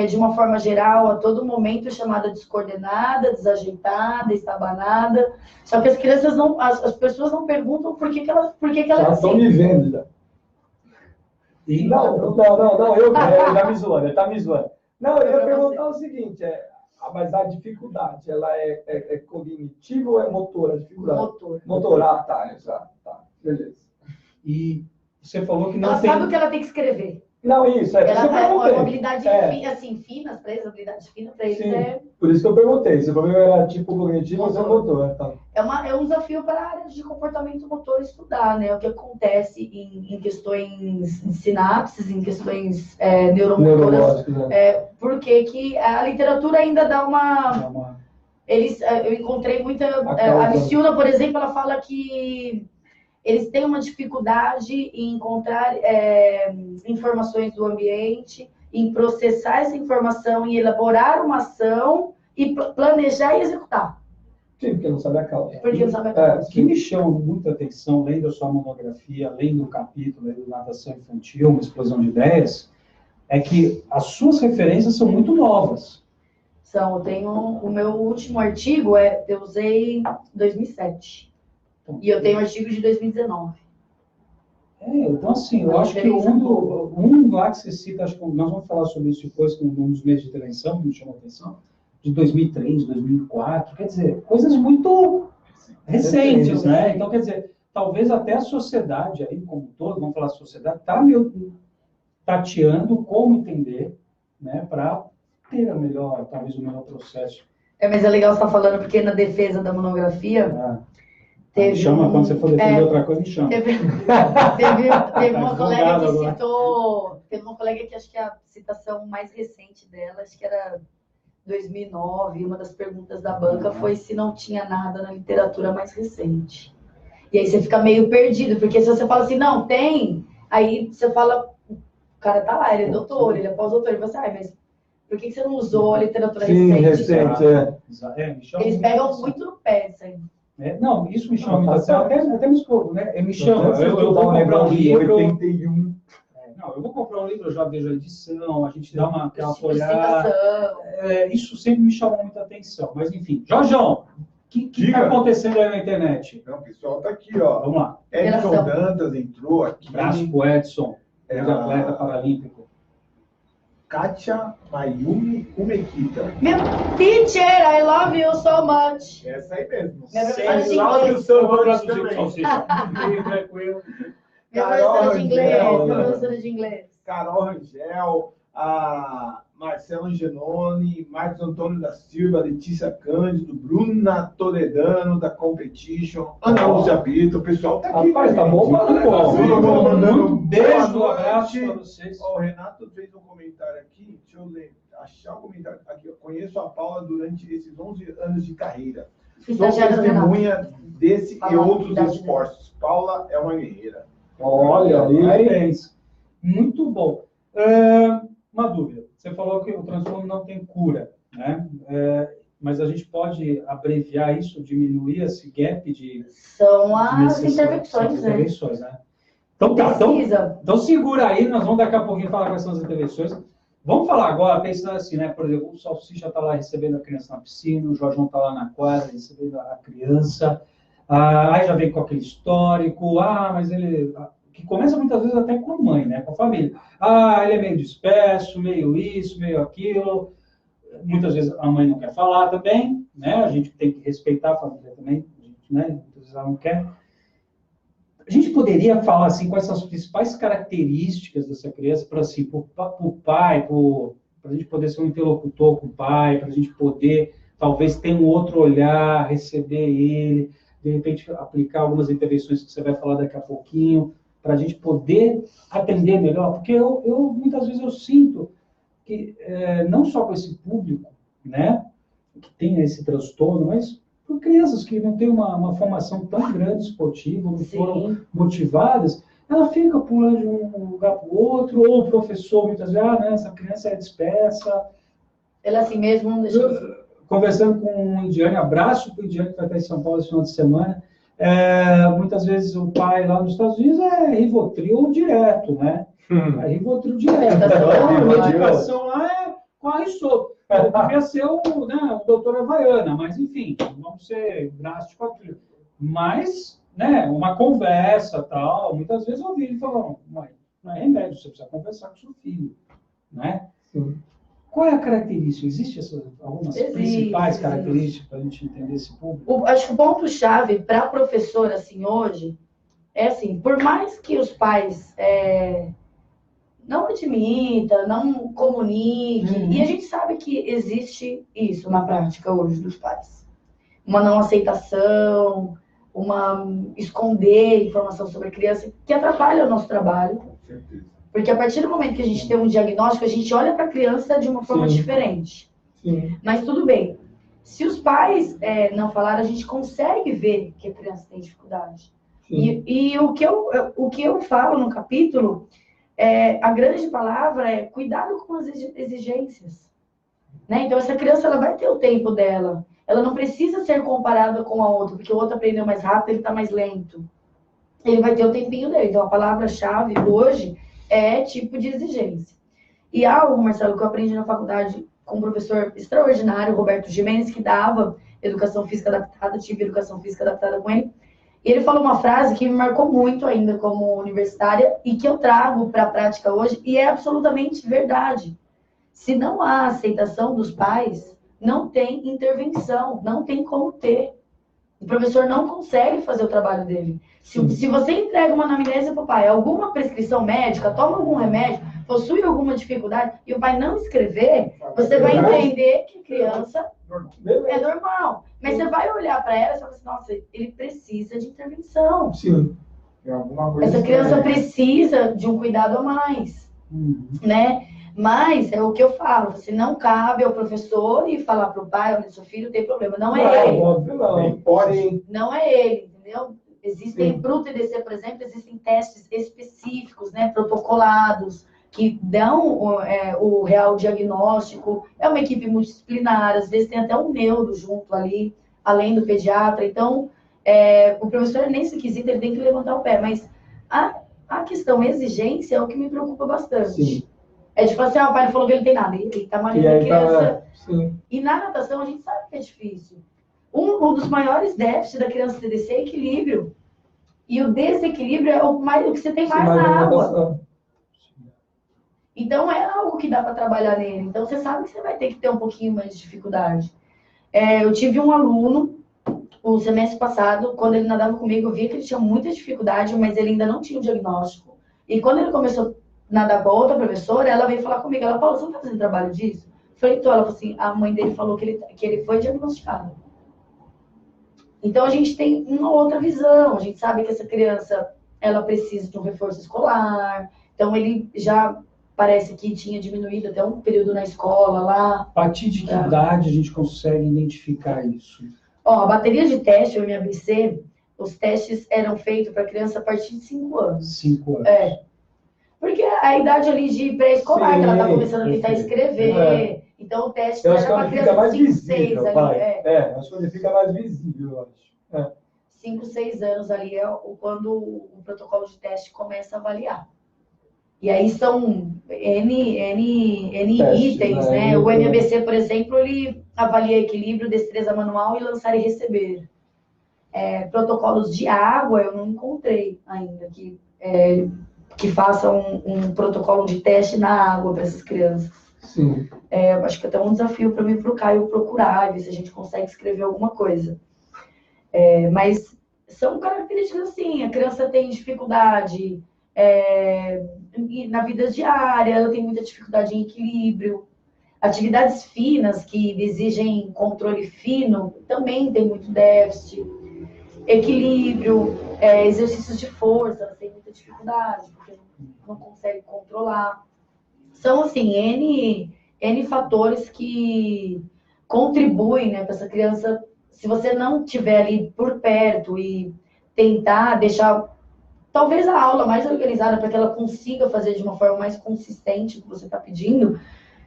de uma forma geral, a todo momento chamada descoordenada, desajeitada, estabanada. Só que as crianças não, as pessoas não perguntam por que elas estão me vendo já. Não, ele tá me zoando. Não, eu ia perguntar o seguinte, mas a dificuldade, ela é cognitiva ou é motora? A dificuldade? Motor, tá, exato, tá, beleza. E você falou que não ela tem... sabe o que ela tem que escrever. Não, isso, ela tem uma habilidade assim, finas para eles, habilidade fina para eles. Sim, por isso que eu perguntei, se o problema era tipo cognitivo ou se é motor. Tá. É um desafio para a área de comportamento motor estudar, né? O que acontece em questões de sinapses, em questões neuromotoras. Porque que a literatura ainda dá uma... eu encontrei muita... a Missiuna, por exemplo, ela fala que eles têm uma dificuldade em encontrar informações do ambiente, em processar essa informação, em elaborar uma ação e planejar e executar. Sim, porque não sabe a causa. Porque não sabe a causa. O que me chama muita atenção, além da sua monografia, além do capítulo do Natação Infantil, uma explosão de ideias, é que as suas referências são muito novas. Eu tenho o meu último artigo, eu usei em 2007. E eu tenho um artigo de 2019. Então, assim, eu acho que um lá que você cita, acho que nós vamos falar sobre isso depois, num dos meses de intervenção, que me chamou a atenção, de 2003, 2004, quer dizer, coisas muito recentes, né? Então, quer dizer, talvez até a sociedade aí, como um todo, vamos falar a sociedade, está meio tateando como entender, né, para ter talvez o melhor processo. Mas é legal você estar falando, porque na defesa da monografia... Me chama, quando você for defender outra coisa, me chama. Teve uma colega que citou... Teve uma colega que acho que a citação mais recente dela, acho que era 2009, uma das perguntas da banca foi se não tinha nada na literatura mais recente. E aí você fica meio perdido, porque se você fala assim, não, tem, aí você fala, o cara tá lá, ele é doutor, ele é pós-doutor, ele fala assim, mas por que você não usou a literatura recente? Eles pegam muito no pé isso aí. Não, isso me chama muita atenção, até me escovo, né? Me chama, eu vou comprar um livro... 81. Eu vou comprar um livro, eu já vejo a edição, a gente dá aquela folhada. Isso sempre me chamou muita atenção. Mas, enfim, Jorjão, que está acontecendo aí na internet? Não, o pessoal tá aqui, ó. Vamos lá. Edson Dantas entrou aqui. Abraço pro Edson, atleta paralímpico. Kátia Mayumi Umekita. Meu teacher, I love you so much. Essa aí mesmo. Minha Sem professora de love inglês. you so much Traduzir também. pro salsicha. Tranquilo. Minha Carol professora de inglês, Rangel. minha professora de inglês. Carol Rangel, a Marcelo Angeloni, Marcos Antônio da Silva, Letícia Cândido, Bruna Toledano, da Competition, Ana Lúcia Brito, o pessoal tá aqui. Rapaz, tá gente. bom, mano. Todo mundo mandando Um beijo, boa abraço noite. para vocês. Ó, o Renato fez um comentário aqui, deixa eu ler, achar o comentário aqui. Eu conheço a Paula durante esses 11 anos de carreira. Sou Estagiária do Renato. testemunha desse e Paula, outros idade esforços. Paula é uma guerreira. Olha aí. Parabéns. Muito bom. Uma dúvida. Você falou que o transtorno não tem cura, né? Mas a gente pode abreviar isso, diminuir esse gap de São as necessidade- intervenções, as né? intervenções, né? Então tá, Precisa. então segura aí, nós vamos daqui a pouquinho falar quais são as intervenções. Vamos falar agora, pensando assim, né? Por exemplo, o Salsicha está lá recebendo a criança na piscina, o Jorjão está lá na quadra recebendo a criança, aí já vem com aquele histórico, mas ele... que começa muitas vezes até com a mãe, né? Com a família. Ele é meio disperso, meio isso, meio aquilo. Muitas vezes a mãe não quer falar também, né? A gente tem que respeitar a família também, né? Muitas vezes ela não quer. A gente poderia falar assim, quais são as principais características dessa criança para assim, o pai, para a gente poder ser um interlocutor com o pai, para a gente poder, talvez, ter um outro olhar, receber ele, de repente aplicar algumas intervenções que você vai falar daqui a pouquinho, para a gente poder atender melhor, porque eu muitas vezes eu sinto que não só com esse público, né, que tem esse transtorno, mas por crianças que não têm uma formação tão grande esportiva, não foram motivadas, ela fica pulando de um lugar para o outro, ou o professor muitas vezes, né, essa criança é dispersa. Ele é assim mesmo, não deixa... Conversando com o Indiane, abraço para o Indiane que vai estar em São Paulo esse final de semana. Muitas vezes o pai lá nos Estados Unidos é Rivotril direto, né? É Rivotril direto. A medicação lá é corre solto. Eu devia ser o doutor Havaiana, mas enfim, vamos ser drásticos aqui. Mas, né, uma conversa tal, muitas vezes eu ouvi ele falando, mãe, não é remédio, você precisa conversar com seu filho, né? Sim. Qual é a característica? Existem algumas principais características para a gente entender esse público? Acho que o ponto-chave para a professora, assim, hoje, é assim, por mais que os pais não admitam, não comuniquem, e a gente sabe que existe isso na prática hoje dos pais. Uma não aceitação, uma esconder informação sobre a criança, que atrapalha o nosso trabalho. Com certeza. Porque a partir do momento que a gente tem um diagnóstico, a gente olha para a criança de uma forma diferente. Sim. Mas tudo bem. Se os pais não falaram, a gente consegue ver que a criança tem dificuldade. E o que eu falo no capítulo, a grande palavra é cuidado com as exigências. Né? Então, essa criança ela vai ter o tempo dela. Ela não precisa ser comparada com a outra, porque o outro aprendeu mais rápido, ele está mais lento. Ele vai ter o tempinho dele. Então, a palavra-chave hoje é tipo de exigência. E algo, Marcelo, que eu aprendi na faculdade com um professor extraordinário, Roberto Gimenez, que dava educação física adaptada, tive educação física adaptada com ele. E ele falou uma frase que me marcou muito ainda como universitária e que eu trago para a prática hoje, e é absolutamente verdade. Se não há aceitação dos pais, não tem intervenção, não tem como ter. O professor não consegue fazer o trabalho dele. Se você entrega uma anamnese para o pai, alguma prescrição médica, toma algum remédio, possui alguma dificuldade, e o pai não escrever, você vai entender que a criança é normal. Mas você vai olhar para ela e falar assim, nossa, ele precisa de intervenção. Sim. Essa criança precisa de um cuidado a mais. Né? Mas é o que eu falo, você não cabe ao professor e falar para o pai, olha, seu filho tem problema. Não é ele. Não é ele, entendeu? Existem, para o TDC, por exemplo, existem testes específicos, né, protocolados, que dão o real diagnóstico. É uma equipe multidisciplinar, às vezes tem até um neuro junto ali, além do pediatra. Então, o professor, nesse quesito, ele tem que levantar o pé. Mas a questão exigência é o que me preocupa bastante. Sim. É de falar assim, o pai falou que ele tem nada, ele tá malhando a criança. E na natação a gente sabe que é difícil. um dos maiores déficits da criança TDC é equilíbrio. E o desequilíbrio é o que você tem mais na água. Então, é algo que dá para trabalhar nele. Então, você sabe que você vai ter que ter um pouquinho mais de dificuldade. Eu tive um aluno, o semestre passado, quando ele nadava comigo, eu via que ele tinha muita dificuldade, mas ele ainda não tinha o diagnóstico. E quando ele começou a nadar com a outra professora, ela veio falar comigo. Ela falou, você não está fazendo trabalho disso? Eu falei, então, ela falou assim, a mãe dele falou que ele foi diagnosticado. Então, a gente tem uma outra visão. A gente sabe que essa criança, ela precisa de um reforço escolar. Então, ele já parece que tinha diminuído até um período na escola lá. A partir de que idade a gente consegue identificar isso? Ó, a bateria de teste, o MABC, os testes eram feitos para criança a partir de 5 anos. 5 anos. Porque a idade ali de pré-escolar, que ela está começando a tentar escrever. Então, o teste eu era acho que para fica criança mais de 5, visível, 6 pai. ali. Acho que ele fica mais visível, eu acho. 5, 6 anos ali é quando o protocolo de teste começa a avaliar. E aí são N itens, né? O MABC, por exemplo, ele avalia equilíbrio, destreza manual e lançar e receber. Protocolos de água, eu não encontrei ainda que façam um protocolo de teste na água para essas crianças. Sim. Acho que até um desafio para mim e para o Caio procurar, ver se a gente consegue escrever alguma coisa. Mas são características assim, a criança tem dificuldade na vida diária, ela tem muita dificuldade em equilíbrio. Atividades finas que exigem controle fino também tem muito déficit. Equilíbrio, exercícios de força, ela tem muita dificuldade, porque não consegue controlar. São, assim, N fatores que contribuem, né, para essa criança. Se você não estiver ali por perto e tentar deixar, talvez, a aula mais organizada para que ela consiga fazer de uma forma mais consistente o que você está pedindo,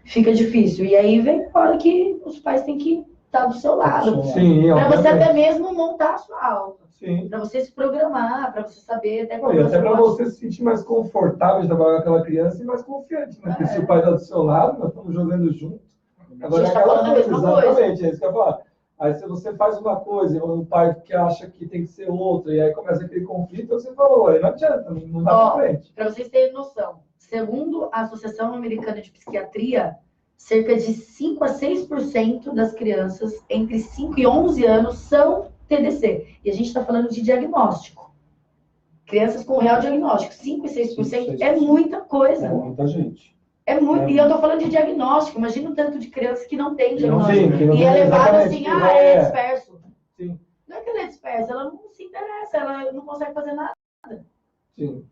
fica difícil. E aí vem a hora que os pais têm que estar do seu lado. Para você até mesmo montar a sua aula. Para você se programar, para você saber até como até para você se sentir mais confortável de trabalhar com aquela criança e mais confiante, né? Porque se o pai está do seu lado, nós estamos jogando junto. Agora, a gente está falando a mesma coisa. Exatamente, é isso que eu ia falar. Aí se você faz uma coisa, e o pai que acha que tem que ser outra, e aí começa aquele conflito, você falou, aí não adianta, não dá para frente. Para vocês terem noção, segundo a Associação Americana de Psiquiatria, cerca de 5 a 6% das crianças entre 5 e 11 anos são TDC. E a gente está falando de diagnóstico. Crianças com real diagnóstico. 5 e 6% é muita coisa. É muita gente. E eu estou falando de diagnóstico. Imagina o tanto de crianças que não tem diagnóstico. Que não e é levado assim, é disperso. Sim. Não é que ela é dispersa, ela não se interessa, ela não consegue fazer nada. Sim.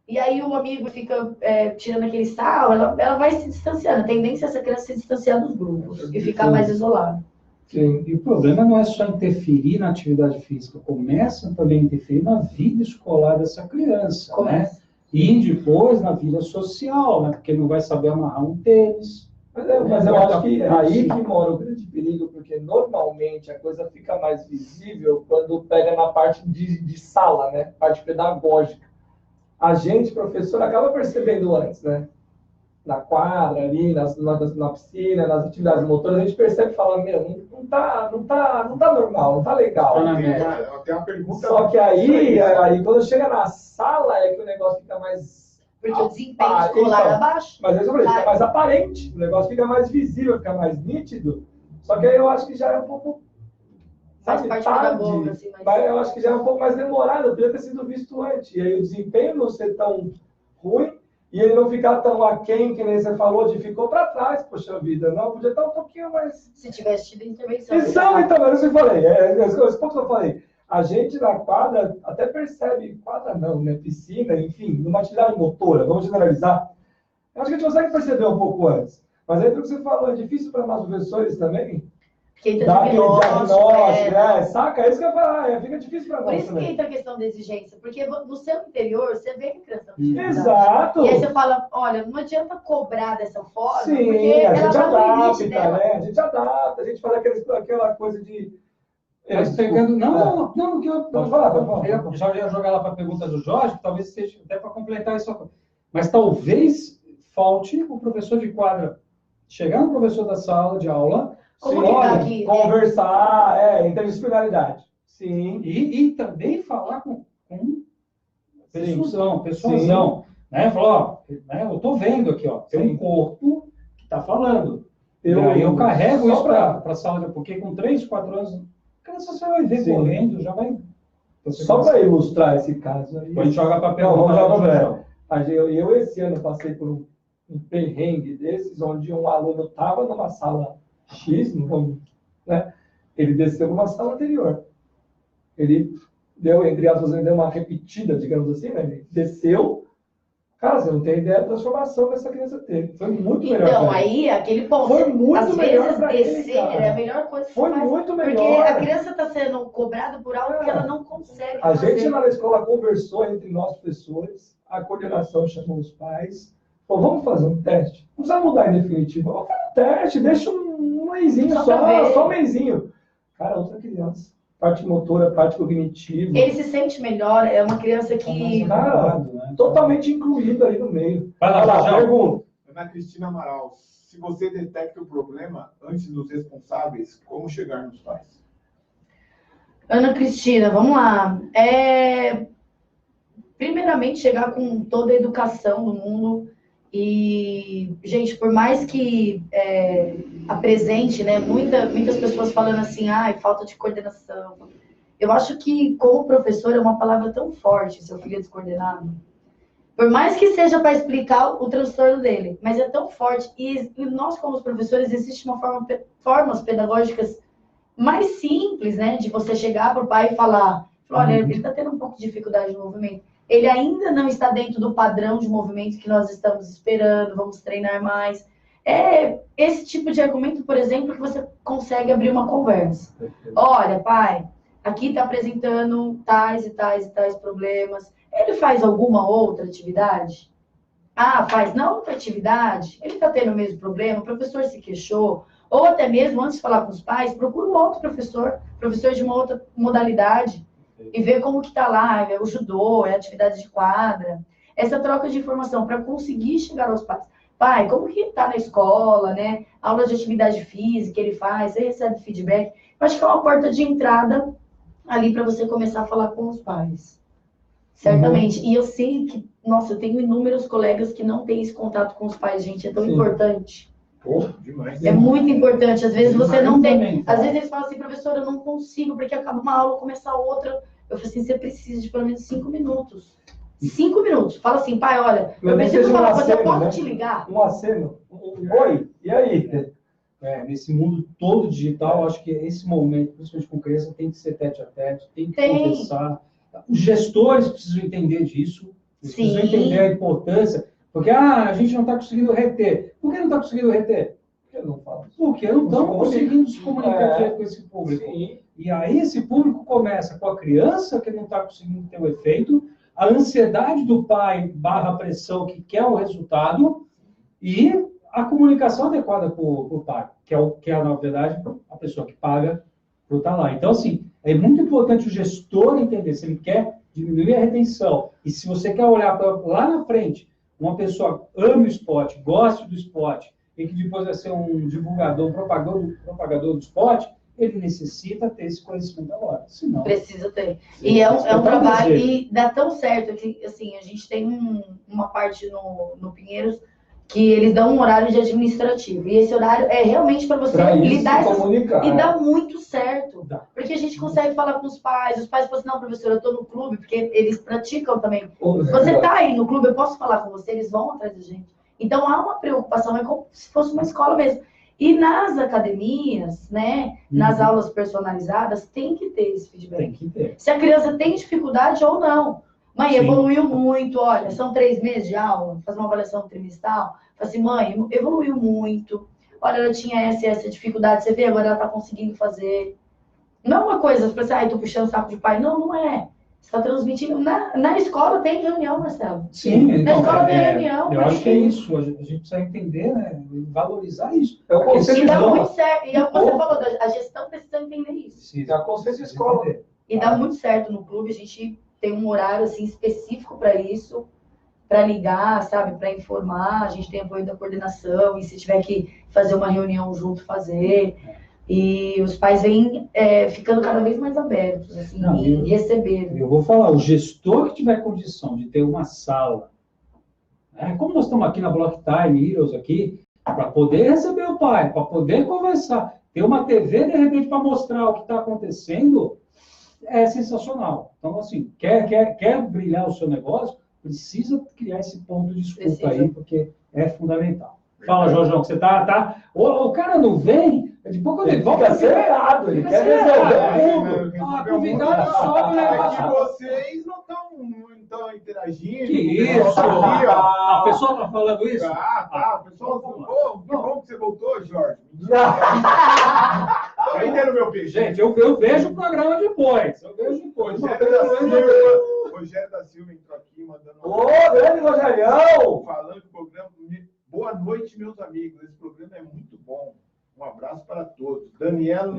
E aí o amigo fica tirando aquele sal, ela vai se distanciando. A tendência é essa criança se distanciar dos grupos e ficar mais isolada. Sim. E o problema não é só interferir na atividade física, começa também a interferir na vida escolar dessa criança, né? E depois na vida social, né? Porque não vai saber amarrar um tênis. Mas eu acho que aí que mora o grande perigo, porque normalmente a coisa fica mais visível quando pega na parte de sala, né? Parte pedagógica. A gente, professor, acaba percebendo antes, né? Na quadra, ali, na piscina, nas atividades motoras, a gente percebe e fala, meu, não tá normal, não tá legal. Tem uma pergunta. Só que aí quando chega na sala é que o negócio fica mais... Porque o desempenho escolar é baixo. Mas aí fica mais aparente, o negócio fica mais visível, fica mais nítido. Só que aí eu acho que já é um pouco... Faz parte da boca, assim, mas eu acho que já é um pouco mais demorado, poderia ter sido visto antes. E aí o desempenho não ser tão ruim, e ele não ficar tão aquém, que nem você falou, de ficou para trás, poxa vida. Não, podia estar um pouquinho mais... Se tivesse tido intervenção. Então, era isso que eu falei. Esse ponto que eu falei. A gente na quadra até percebe, quadra não, né? Piscina, enfim, numa atividade motora, vamos generalizar. Eu acho que a gente consegue perceber um pouco antes. Mas aí, pelo que você falou, é difícil para nós professores também. Porque entra dá aquele diagnóstico, saca? É isso que eu ia falar, fica difícil para nós. Por isso também. que entra a questão da exigência, porque no seu interior você vê que a criança não Exato. E aí você fala, olha, não adianta cobrar dessa forma, sim, porque a ela gente tá no limite adapta, dela. né? A gente adapta, a gente faz aquela coisa de... Mas pegando... Não, que eu... Pode falar. Eu já ia jogar lá para a pergunta do Jorge, que talvez seja até para completar isso. Mas talvez falte o professor de quadra chegar no professor da sala de aula, Comunicar aqui. Conversar, interdisciplinaridade. Sim. E também falar com pessoazão, né? Falar, né? Eu tô vendo aqui, ó, tem um corpo que tá falando. E aí eu carrego isso para a sala, porque com 3, 4 anos, a criança você vai ver correndo, já vai... Só para ilustrar esse caso aí. A gente joga papel. Vamos jogar papel. Eu esse ano passei por um perrengue desses, onde um aluno estava numa sala X, né? Ele desceu numa sala anterior. Ele deu, entre aspas, ele deu uma repetida, digamos assim, né? Ele desceu. Cara, você não tem ideia da transformação que essa criança teve. Foi muito melhor. Então, aí, aquele ponto. Foi muito às melhor vezes descer é a melhor coisa que Foi você faz. muito melhor. Porque a criança está sendo cobrada por algo que ela não consegue A fazer. gente lá na escola conversou entre nós professores, a coordenação chamou os pais, falou, vamos fazer um teste? Não precisa mudar em definitivo. Vamos fazer um teste, deixa um mêsinho só um mêsinho. Cara, outra criança. Parte motora, parte cognitiva. Ele se sente melhor, é uma criança que... Cara, totalmente incluído aí no meio. Vai lá, pergunta. Ana Cristina Amaral, se você detecta o problema antes dos responsáveis, como chegar nos pais? Ana Cristina, vamos lá. Primeiramente, chegar com toda a educação do mundo. E, gente, por mais que apresente, né, muitas pessoas falando assim, falta de coordenação. Eu acho que, como professor, é uma palavra tão forte, seu filho é descoordenado. Por mais que seja para explicar o transtorno dele, mas é tão forte. E nós, como professores, existe formas pedagógicas mais simples, né, de você chegar para o pai e falar, olha, ele está tendo um pouco de dificuldade no movimento. Ele ainda não está dentro do padrão de movimento que nós estamos esperando, vamos treinar mais. É esse tipo de argumento, por exemplo, que você consegue abrir uma conversa. Olha, pai, aqui está apresentando tais e tais e tais problemas. Ele faz alguma outra atividade? Faz na outra atividade? Ele está tendo o mesmo problema? O professor se queixou? Ou até mesmo, antes de falar com os pais, procura um outro professor de uma outra modalidade. E ver como que tá lá, é o judô, é a atividade de quadra. Essa troca de informação para conseguir chegar aos pais. Pai, como que tá na escola, né? Aula de atividade física ele faz, ele recebe feedback. Eu acho que é uma porta de entrada ali para você começar a falar com os pais. Certamente. E eu sei que, nossa, eu tenho inúmeros colegas que não têm esse contato com os pais, gente. É tão importante. Demais. É muito importante. Às vezes você não tem. Também, Às vezes eles falam assim, professor, eu não consigo, porque acaba uma aula, começa outra. Eu falei assim, você precisa de pelo menos 5 minutos. 5 minutos. Fala assim, pai, olha, eu preciso falar com você, eu posso te ligar? Um aceno. Oi, e aí? Nesse mundo todo digital, acho que esse momento, principalmente com criança, tem que ser tete a tete, tem que conversar. Os gestores precisam entender disso, precisam entender a importância, porque a gente não está conseguindo reter. Por que não está conseguindo reter? Porque não estamos conseguindo se comunicar com esse público. Sim. E aí esse público começa com a criança que não está conseguindo ter o efeito, a ansiedade do pai / pressão que quer o resultado e a comunicação adequada para o pai, que é, na verdade, a pessoa que paga por estar lá. Então, assim, é muito importante o gestor entender se ele quer diminuir a retenção e se você quer olhar para lá na frente, uma pessoa ame o esporte, goste do esporte e que depois vai ser um divulgador, um propagador do esporte, ele necessita ter esse conhecimento agora. Senão, precisa ter. E é um trabalho, e dá tão certo que, assim, a gente tem uma parte no Pinheiros que eles dão um horário de administrativo. E esse horário é realmente para você lidar comunicar. E dá muito certo. Porque a gente consegue falar com os pais falam assim, não, professor, eu estou no clube, porque eles praticam também. Você está aí no clube, eu posso falar com você, eles vão atrás da gente. Então, há uma preocupação, é como se fosse uma escola mesmo. E nas academias, né, nas aulas personalizadas, tem que ter esse feedback. Tem que ter. Se a criança tem dificuldade ou não. Mãe, evoluiu muito, olha, são 3 meses de aula, faz uma avaliação trimestral. Fala assim, mãe, evoluiu muito. Olha, ela tinha essa dificuldade, você vê, agora ela está conseguindo fazer. Não é uma coisa, você fala assim, tô puxando o saco de pai. Não, não é. Você está transmitindo. Na escola tem reunião, Marcelo. Sim, na escola tem reunião. Eu acho que é isso. A gente precisa entender, né? Valorizar isso. É o conselho e dá muito certo. E é o que você falou, a gestão precisa entender isso. Sim, é o conselho de escola. E dá muito certo no clube. A gente tem um horário assim, específico para isso, para ligar, sabe? Para informar. A gente tem apoio da coordenação. E se tiver que fazer uma reunião junto, fazer. E os pais vêm ficando cada vez mais abertos, assim, em receber. Eu vou falar, o gestor que tiver condição de ter uma sala, né, como nós estamos aqui na Block Time Heroes aqui, para poder receber o pai, para poder conversar, ter uma TV, de repente, para mostrar o que está acontecendo, é sensacional. Então, assim, quer brilhar o seu negócio, precisa criar esse ponto de escuta aí, porque é fundamental. Fala, Jorjão, que você tá... O cara não vem, depois quando ele volta... Fica acelerado, ele quer resolver tudo. A convidada sobe, né? Que vocês não estão interagindo. Que isso? Aqui, ó. A pessoa tá falando isso? Tá. O pessoal falou, que bom que você voltou, Jorge. Tá entendendo meu peixe? Gente, eu vejo o programa depois. Rogério da Silva entrou aqui, mandando... Ô, grande Rogerião! Falando que o programa... Boa noite, meus amigos. Esse programa é muito bom. Um abraço para todos. Daniela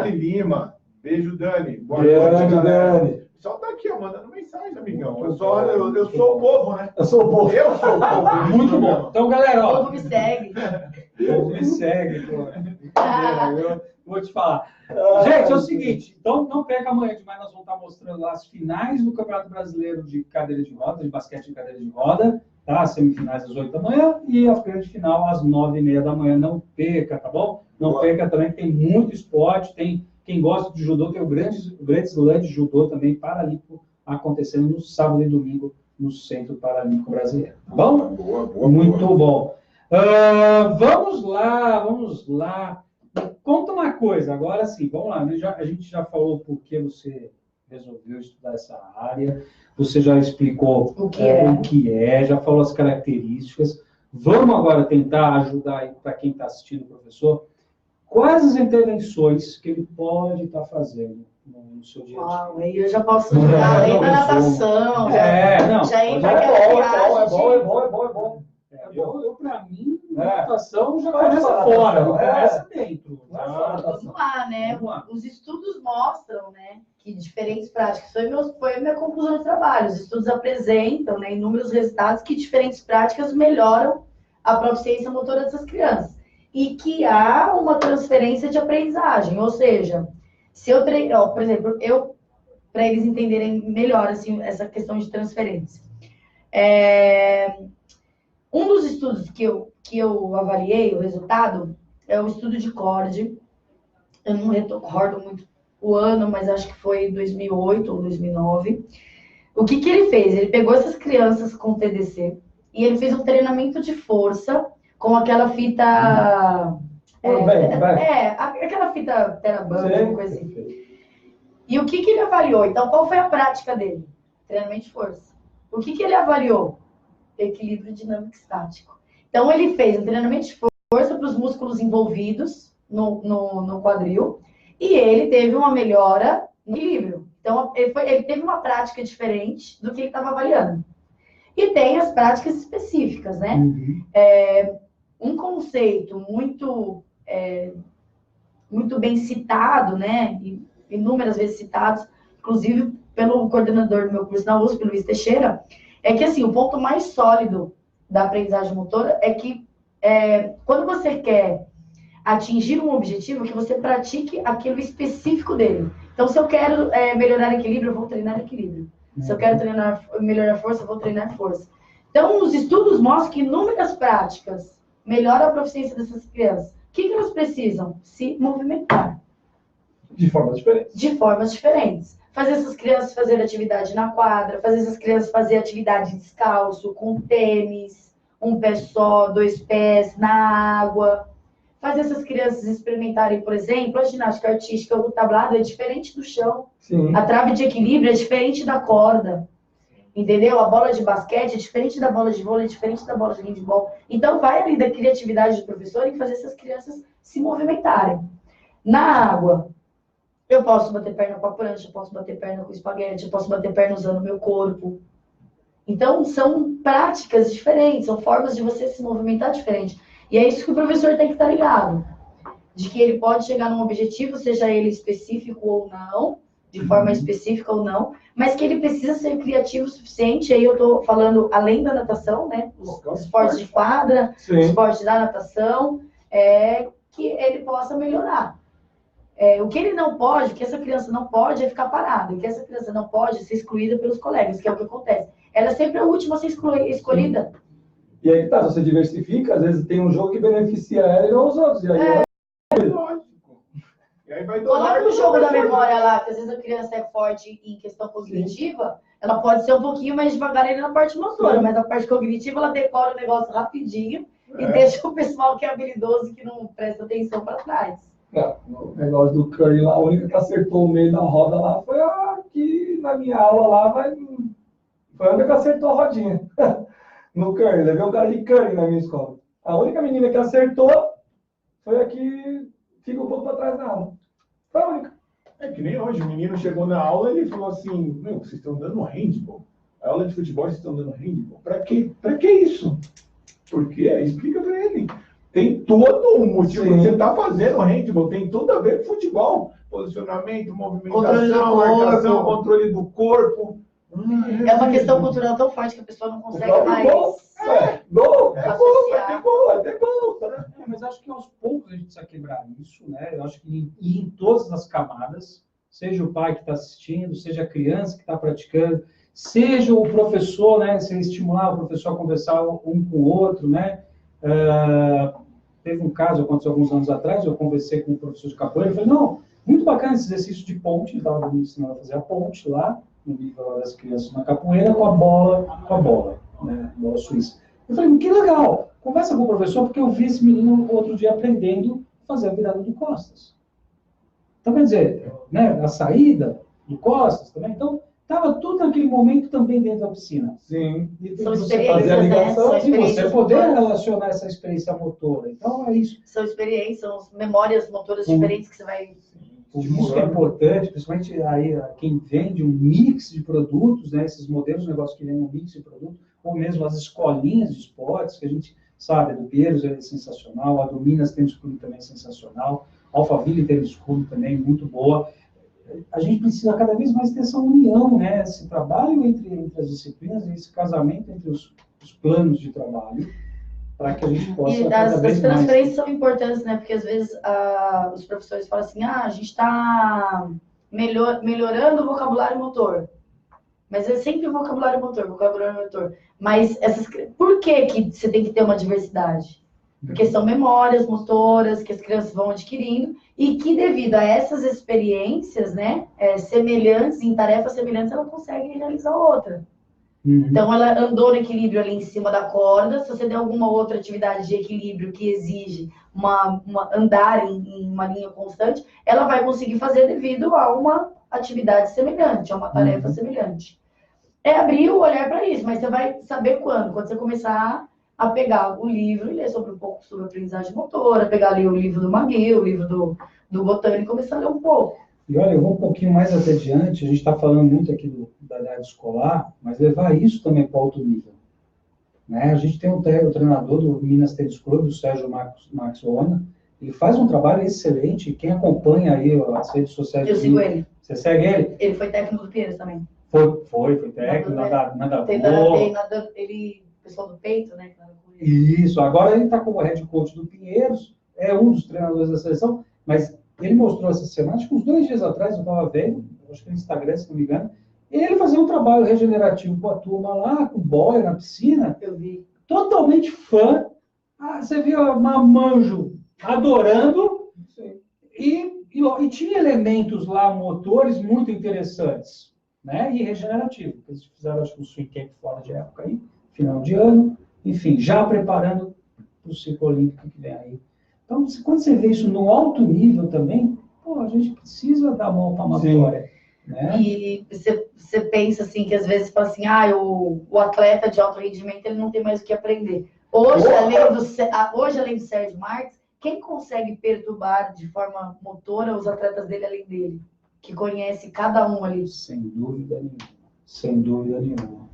Lima. Beijo, Dani. Boa noite, Dani. O pessoal tá aqui, ó, mandando mensagem, amigão. Eu sou o povo, né? Eu sou o povo. Muito bom. Então, galera, ó. O povo me segue. O povo me segue, pô. Eu vou te falar. Gente, é o seguinte. Então, não perca amanhã demais. Nós vamos estar mostrando lá as finais do Campeonato Brasileiro de cadeira de roda, de basquete de cadeira de roda. Tá? As semifinais às 8 da manhã e a grande final às 9h30 da manhã. Não perca, tá bom? Não perca também, tem muito esporte, tem quem gosta de judô, tem o grande slam de judô também, paralímpico, acontecendo no sábado e domingo no Centro Paralímpico Brasileiro. Tá bom? Muito bom. Vamos lá. Conta uma coisa, agora sim, vamos lá. A gente já falou por que você resolveu estudar essa área, você já explicou o que é, já falou as características. Vamos agora tentar ajudar para quem está assistindo o professor, quais as intervenções que ele pode estar fazendo no seu dia a dia. Uau, aí eu já posso ajudar além da natação. Já ir para aquela É bom. Para mim, natação já começa fora, não começa dentro. Vamos lá, né? Os estudos mostram, né, que diferentes práticas, foi a minha conclusão de trabalho, os estudos apresentam, né, inúmeros resultados que diferentes práticas melhoram a proficiência motora dessas crianças. E que há uma transferência de aprendizagem, ou seja, se eu treino, por exemplo, para eles entenderem melhor assim, essa questão de transferência. Um dos estudos que eu avaliei, o resultado, é o estudo de Cord. Eu não recordo muito o ano, mas acho que foi 2008 ou 2009. O que ele fez? Ele pegou essas crianças com TDC e ele fez um treinamento de força com aquela fita... aquela fita Teraband, coisa assim. E o que ele avaliou? Então, qual foi a prática dele? Treinamento de força. O que ele avaliou? Equilíbrio dinâmico estático. Então, ele fez um treinamento de força para os músculos envolvidos no quadril e ele teve uma melhora no equilíbrio. Então, ele teve uma prática diferente do que ele estava avaliando. E tem as práticas específicas, né? Um conceito muito bem citado, né? Inúmeras vezes citados, inclusive pelo coordenador do meu curso na USP, Luiz Teixeira, é que, assim, o ponto mais sólido da aprendizagem motora é que quando você quer atingir um objetivo, que você pratique aquilo específico dele. Então, se eu quero melhorar equilíbrio, eu vou treinar equilíbrio. Se eu quero melhorar força, eu vou treinar força. Então, os estudos mostram que inúmeras práticas melhoram a proficiência dessas crianças. O que elas precisam? Se movimentar. De formas diferentes. De formas diferentes. Fazer essas crianças fazer atividade na quadra, fazer essas crianças fazer atividade descalço, com tênis, um pé só, 2 pés, na água. Fazer essas crianças experimentarem, por exemplo, a ginástica artística, o tablado é diferente do chão. Sim. A trave de equilíbrio é diferente da corda. Entendeu? A bola de basquete é diferente da bola de vôlei, é diferente da bola de handball. Então, vai ali da criatividade do professor e fazer essas crianças se movimentarem. Na água, eu posso bater perna com a prancha, eu posso bater perna com espaguete, eu posso bater perna usando o meu corpo. Então, são práticas diferentes, são formas de você se movimentar diferente. E é isso que o professor tem que estar ligado. De que ele pode chegar num objetivo, seja ele específico ou não, de forma específica ou não, mas que ele precisa ser criativo o suficiente. Aí eu estou falando além da natação, né? Os esportes de quadra, os esportes da natação, que ele possa melhorar. O que ele não pode, o que essa criança não pode é ficar parada. O que essa criança não pode é ser excluída pelos colegas, que é o que acontece. Ela é sempre a última a ser escolhida. E aí tá, você diversifica, às vezes tem um jogo que beneficia ela e não os outros. E aí lógico. E aí vai coloca o jogo da memória lá, que às vezes a criança é forte em questão cognitiva, ela pode ser um pouquinho mais devagar ali na parte motora, mas na parte cognitiva ela decora o negócio rapidinho e deixa o pessoal que é habilidoso, que não presta atenção para trás. O negócio do Curry lá, a única que acertou o meio da roda lá foi a que na minha aula lá foi a única que acertou a rodinha. No Curry, levei um cara de Curry na minha escola. A única menina que acertou foi a que fica um pouco para trás na aula. Foi a única. É que nem hoje, o menino chegou na aula e ele falou assim, meu, vocês estão dando handball. A aula de futebol, vocês estão dando handball. Pra quê? Pra que isso? Por quê? Explica pra ele. Tem todo um motivo. Sim. Você tá fazendo handball, tem tudo a ver com futebol. Posicionamento, Controle do movimentação, corpo. marcação, controle do corpo. É uma questão cultural tão forte que a pessoa não consegue mais. Gol, vai ter gol. Mas acho que aos poucos a gente precisa quebrar isso, né? Eu acho que em todas as camadas, seja o pai que está assistindo, seja a criança que está praticando, seja o professor, né? Você estimular o professor a conversar um com o outro, né? Teve um caso, aconteceu alguns anos atrás, eu conversei com o professor de capoeira, ele falou, não, muito bacana esse exercício de ponte, ele estava me ensinando a fazer a ponte lá, no nível das crianças na capoeira, com a bola, né? Bola suíça. Eu falei, que legal, conversa com o professor, porque eu vi esse menino outro dia aprendendo a fazer a virada do costas. Então, quer dizer, né, a saída do costas também, então, estava tudo naquele momento também dentro da piscina. Sim. São você experiências, fazer a né? ligação, São E você experiências poder motoras. relacionar essa experiência motora. Então, é isso. São experiências, são memórias motoras diferentes que você vai... Por isso que é importante, principalmente aí, quem vende um mix de produtos, né, esses modelos de negócio que vendem um mix de produtos, ou mesmo as escolinhas de esportes, que a gente sabe, a do Gueiros é sensacional, a do Minas Tênis Clube também é sensacional, a Alphaville Tênis Clube também muito boa. A gente precisa cada vez mais ter essa união, né, esse trabalho entre as disciplinas e esse casamento entre os planos de trabalho, para que a gente possa E cada as vez transferências mais... são importantes, né? Porque às vezes os professores falam assim, a gente está melhorando o vocabulário motor. Mas é sempre vocabulário motor. Mas por que você tem que ter uma diversidade? Porque são memórias motoras que as crianças vão adquirindo e que devido a essas experiências, né, semelhantes, em tarefas semelhantes, ela consegue realizar outra. Então, ela andou no equilíbrio ali em cima da corda. Se você der alguma outra atividade de equilíbrio que exige andar em uma linha constante, ela vai conseguir fazer devido a uma atividade semelhante, a uma tarefa semelhante. É abrir o olhar para isso, mas você vai saber quando você começar a pegar o livro e ler um pouco sobre aprendizagem motora, pegar ali o livro do McGill, o livro do Botânico e começar a ler um pouco. E olha, eu vou um pouquinho mais até adiante, a gente está falando muito aqui da idade escolar, mas levar isso também para alto nível. Né? A gente tem o treinador do Minas Tênis Clube, o Sérgio Marques Ona, ele faz um trabalho excelente, quem acompanha aí as redes sociais... Eu sigo ele. Você segue ele? Ele foi técnico do Pinheiros também. Foi técnico, nadador. Ele, pessoal do peito, né? Isso, agora ele está como head coach do Pinheiros, é um dos treinadores da seleção, mas ele mostrou essa semana, acho que uns 2 dias atrás, eu estava vendo, acho que no Instagram, se não me engano, ele fazia um trabalho regenerativo com a turma lá, com boia na piscina. Eu vi. Totalmente fã. Você viu a Mamanjo adorando. E tinha elementos lá, motores muito interessantes. Né? E regenerativo. Eles fizeram, acho que um swing camp fora de época aí, final de ano. Enfim, já preparando para o ciclo olímpico que vem aí. Então, quando você vê isso no alto nível também, pô, a gente precisa dar mão para a amatória. Né? E você pensa assim, que às vezes fala assim, o atleta de alto rendimento ele não tem mais o que aprender. Hoje, além do Sérgio Marques, quem consegue perturbar de forma motora os atletas dele além dele? Que conhece cada um ali. Sem dúvida nenhuma.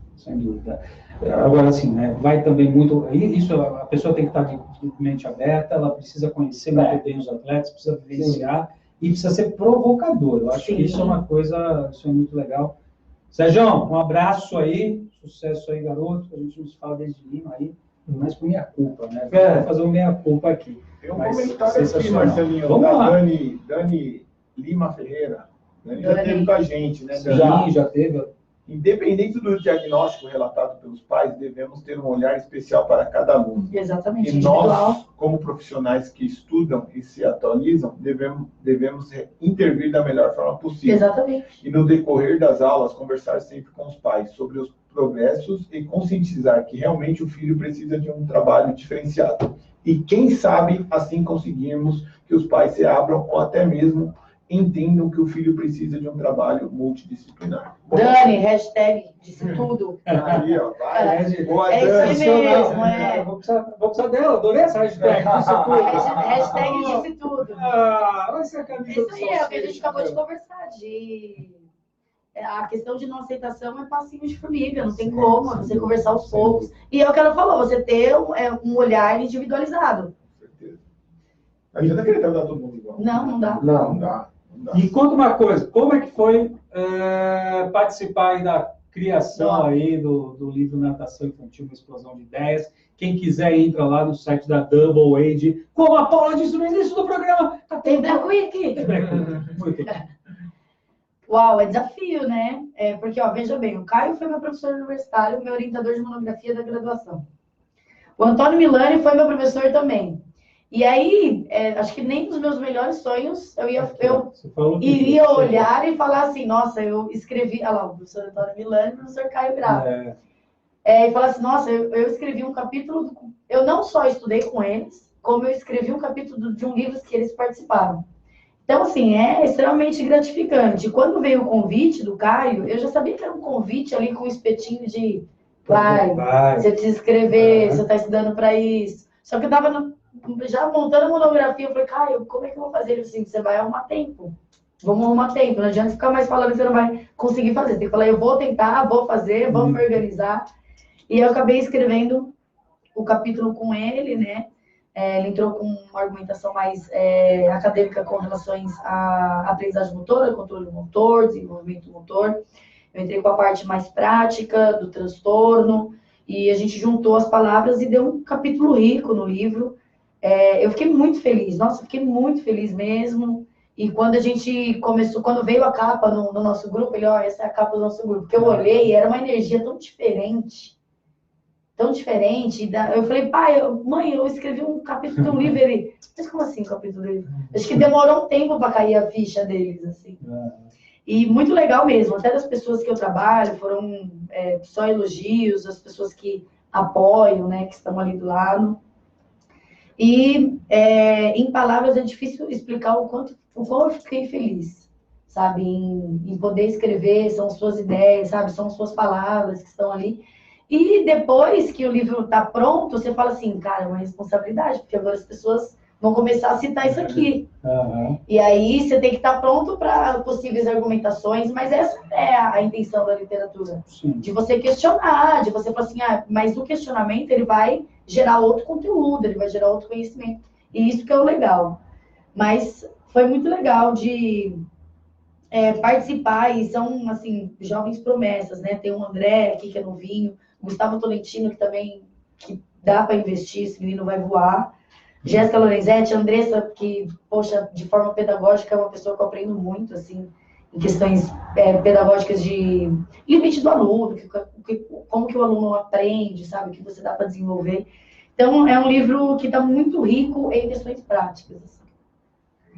Agora, assim, né, vai também muito... Isso, a pessoa tem que estar de mente aberta, ela precisa conhecer muito bem os atletas, precisa vivenciar e precisa ser provocador. Eu acho que isso é uma coisa, isso é muito legal. Sérgio, um abraço aí, sucesso aí, garoto, a gente não se fala desde Lima aí, mas por minha culpa, né? Vou fazer o minha culpa aqui. Tem um comentário aqui, sensacional. Marcelinho, Vamos da lá. Dani Lima Ferreira. Dani já teve com a gente, né, Dani? Já teve. Independente do diagnóstico relatado pelos pais, devemos ter um olhar especial para cada aluno. Exatamente. E nós, como profissionais que estudam e se atualizam, devemos intervir da melhor forma possível. Exatamente. E no decorrer das aulas, conversar sempre com os pais sobre os progressos e conscientizar que realmente o filho precisa de um trabalho diferenciado. E quem sabe, assim conseguirmos que os pais se abram ou até mesmo entendam que o filho precisa de um trabalho multidisciplinar. Dani, hashtag disse tudo. Aí, ó, vai. Boa, É Dani. isso aí mesmo, é. Vou precisar dela, adorei essa hashtag. Hashtag disse tudo. Vai ser a camisa Isso aí é o que a gente acabou de conversar, a questão de não aceitação é passinho de formiga, não tem como, é você conversar aos poucos. E é o que ela falou, você ter um olhar individualizado. Com certeza. Não adianta acreditar que dá todo mundo igual. Não dá. Não dá. E conta uma coisa, como é que foi participar aí da criação aí do livro Natação Infantil, uma explosão de ideias? Quem quiser, entra lá no site da Double Age. Como a Paula disse no início do programa, Tem Black Week. Muito bem. Uau, é desafio, né? Porque, ó, veja bem, o Caio foi meu professor universitário, meu orientador de monografia da graduação. O Antônio Milani foi meu professor também. E aí, acho que nem nos meus melhores sonhos eu iria olhar e falar assim, nossa, eu escrevi... Olha lá, o professor Antônio Milani e o professor Caio Bravo. E falar assim, nossa, eu escrevi um capítulo... Eu não só estudei com eles, como eu escrevi um capítulo de um livro que eles participaram. Então, assim, é extremamente gratificante. Quando veio o convite do Caio, eu já sabia que era um convite ali com um espetinho de... Vai, você precisa escrever, você está estudando para isso. Só que eu estava já montando a monografia, eu falei, Caio, como é que eu vou fazer? Ele assim, você vai arrumar tempo. Vamos arrumar tempo. Não adianta ficar mais falando que você não vai conseguir fazer. Tem que falar, eu vou tentar, vou fazer, vamos me organizar. E eu acabei escrevendo o capítulo com ele, né? Ele entrou com uma argumentação mais acadêmica com relações à aprendizagem motora, controle motor, desenvolvimento motor. Eu entrei com a parte mais prática do transtorno e a gente juntou as palavras e deu um capítulo rico no livro. Eu fiquei muito feliz, nossa, fiquei muito feliz mesmo. E quando a gente começou, quando veio a capa no nosso grupo, ele, ó, essa é a capa do nosso grupo, porque eu olhei e era uma energia tão diferente. Eu falei, pai, mãe, eu escrevi um capítulo do livro. Ele, mas como assim, capítulo do livro? Acho que demorou um tempo para cair a ficha deles, assim. E muito legal mesmo, até das pessoas que eu trabalho, foram só elogios, as pessoas que apoiam, né, que estão ali do lado. E, em palavras, é difícil explicar o quanto eu fiquei feliz, sabe, em poder escrever, são suas ideias, sabe, são suas palavras que estão ali. E depois que o livro está pronto, você fala assim, cara, é uma responsabilidade, porque agora as pessoas vão começar a citar isso aqui. E aí você tem que estar pronto para possíveis argumentações, mas essa é a intenção da literatura. Sim. De você questionar, de você falar assim, mas o questionamento ele vai gerar outro conteúdo, ele vai gerar outro conhecimento. E isso que é o legal. Mas foi muito legal de participar, e são, assim, jovens promessas, né? Tem o André aqui, que é novinho, o Gustavo Tolentino, que também dá para investir, esse menino vai voar. Jéssica Lorenzetti, Andressa, que, poxa, de forma pedagógica, é uma pessoa que eu aprendo muito, assim, em questões pedagógicas de limite do aluno, como que o aluno aprende, sabe, o que você dá para desenvolver. Então, é um livro que está muito rico em questões práticas. Assim.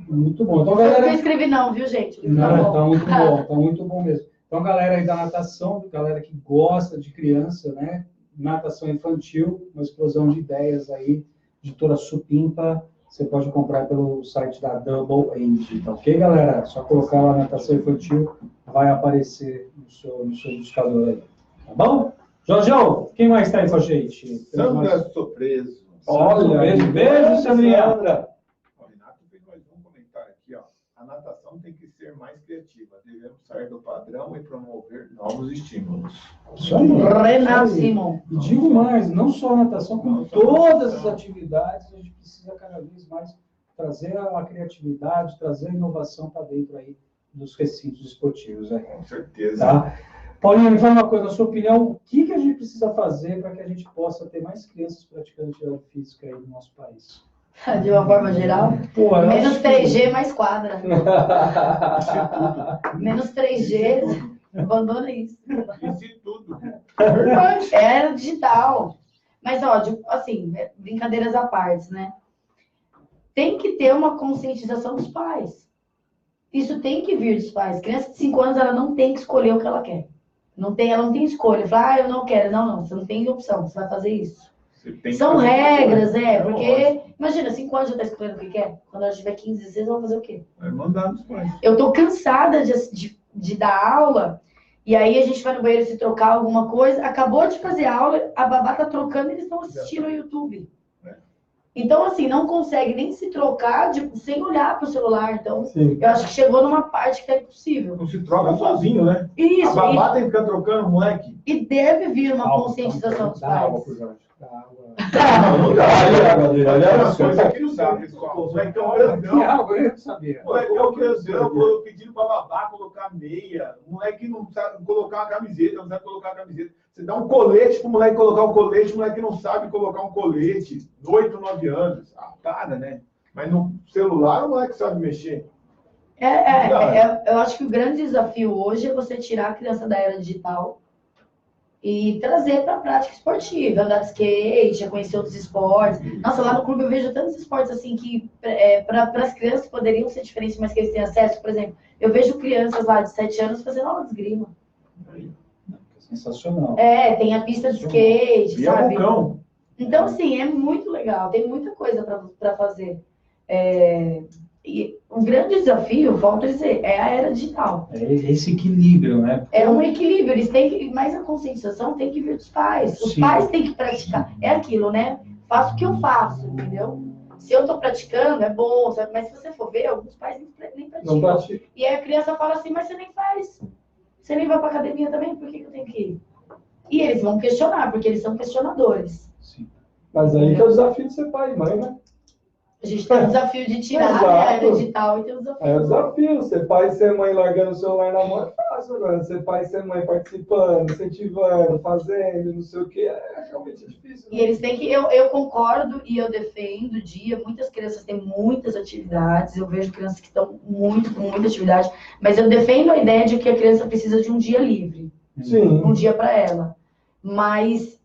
Muito bom. Então, galera... Eu não escrevi não, viu, gente? Não, tá muito bom, tá muito bom mesmo. Então, galera aí da natação, galera que gosta de criança, né? Natação infantil, uma explosão de ideias aí, editora Supimpa, você pode comprar pelo site da Double Age, tá ok, galera? Só colocar lá natação infantil, vai aparecer no seu buscador aí, tá bom? Jorjão, quem mais está aí com a gente? Sandra Sopreso. Olha, beijo, Sandrinha. O Renato fez mais um comentário aqui, ó. A natação tem que ser mais criativa. Devemos sair do padrão e promover novos estímulos. Isso aí. Renato Simon. E digo mais, não só a natação, como todas as atividades, a gente precisa cada vez mais trazer a criatividade, trazer a inovação para dentro aí dos recintos esportivos. Né? Com certeza. Tá? Paulinho, me fala uma coisa, na sua opinião, o que a gente precisa fazer para que a gente possa ter mais crianças praticando atividade física aí no nosso país? De uma forma geral. Pô, eu Menos acho que- 3G mais quadra. Menos 3G, abandona isso. Isso e tudo. É verdade. Era digital. Mas, ó, assim, brincadeiras à parte, né? Tem que ter uma conscientização dos pais. Isso tem que vir dos pais. Criança de 5 anos, ela não tem que escolher o que ela quer. Ela não tem escolha. Fala, eu não quero. Não, você não tem opção, você vai fazer isso. São regras, porque, imagina, 5 anos já tá escolhendo o que quer. Quando ela tiver 15, 16, ela vai fazer o quê? Vai mandar nos pais. Eu tô cansada de dar aula, e aí a gente vai no banheiro se trocar alguma coisa, acabou de fazer aula, a babá tá trocando e eles estão assistindo o YouTube. Então, assim, não consegue nem se trocar sem olhar pro celular. Então, Sim. eu acho que chegou numa parte que é impossível. Não se troca sozinho, né? Isso, A babá tem que ficar trocando, moleque. e deve vir uma Calma, conscientização dos dá água pais. pro Jorge. Dá água. Não dá. Olha, Olha as coisas que não sabe, pessoal. O moleque é um Que grandão. água, eu não sabia. O moleque é um grandão, pedindo pra babá colocar meia. O moleque não sabe colocar uma camiseta, não sabe colocar a camiseta. Você dá um colete pro moleque colocar um colete, o moleque não sabe colocar um colete. 8, 9 anos. Ah, para, né? Mas no celular o moleque sabe mexer. Eu acho que o grande desafio hoje é você tirar a criança da era digital e trazer para a prática esportiva, andar de skate, conhecer outros esportes. Nossa, lá no clube eu vejo tantos esportes assim que para as crianças poderiam ser diferentes, mas que eles têm acesso. Por exemplo, eu vejo crianças lá de 7 anos fazendo aula de esgrima. Sensacional. Tem a pista de skate, E é sabe? bocão. Então, assim, é muito legal, tem muita coisa para fazer. E o grande desafio, volto a dizer, é a era digital. É esse equilíbrio, né? É um equilíbrio, eles têm que, mas a conscientização tem que vir dos pais. Os Sim. pais têm que praticar. É aquilo, né? Faço o que eu faço, entendeu? Se eu tô praticando, é bom, sabe? Mas se você for ver, alguns pais nem praticam. Não pratica. E aí a criança fala assim, mas você nem faz. Você nem vai pra academia também, por que eu tenho que ir? E eles vão questionar, porque eles são questionadores. Sim. Mas aí que é o desafio de ser pai e mãe, né? A gente tem o desafio de tirar Exato. a era digital e tem o desafio. É o desafio. Ser pai e ser mãe largando o celular na mão é fácil agora. Ser pai e ser mãe participando, incentivando, fazendo, não sei o que, é realmente difícil. E Né? eles têm que. Eu concordo e eu defendo o dia. Muitas crianças têm muitas atividades. Eu vejo crianças que estão com muita atividade. Mas eu defendo a ideia de que a criança precisa de um dia livre. Sim. Um dia para ela. Mas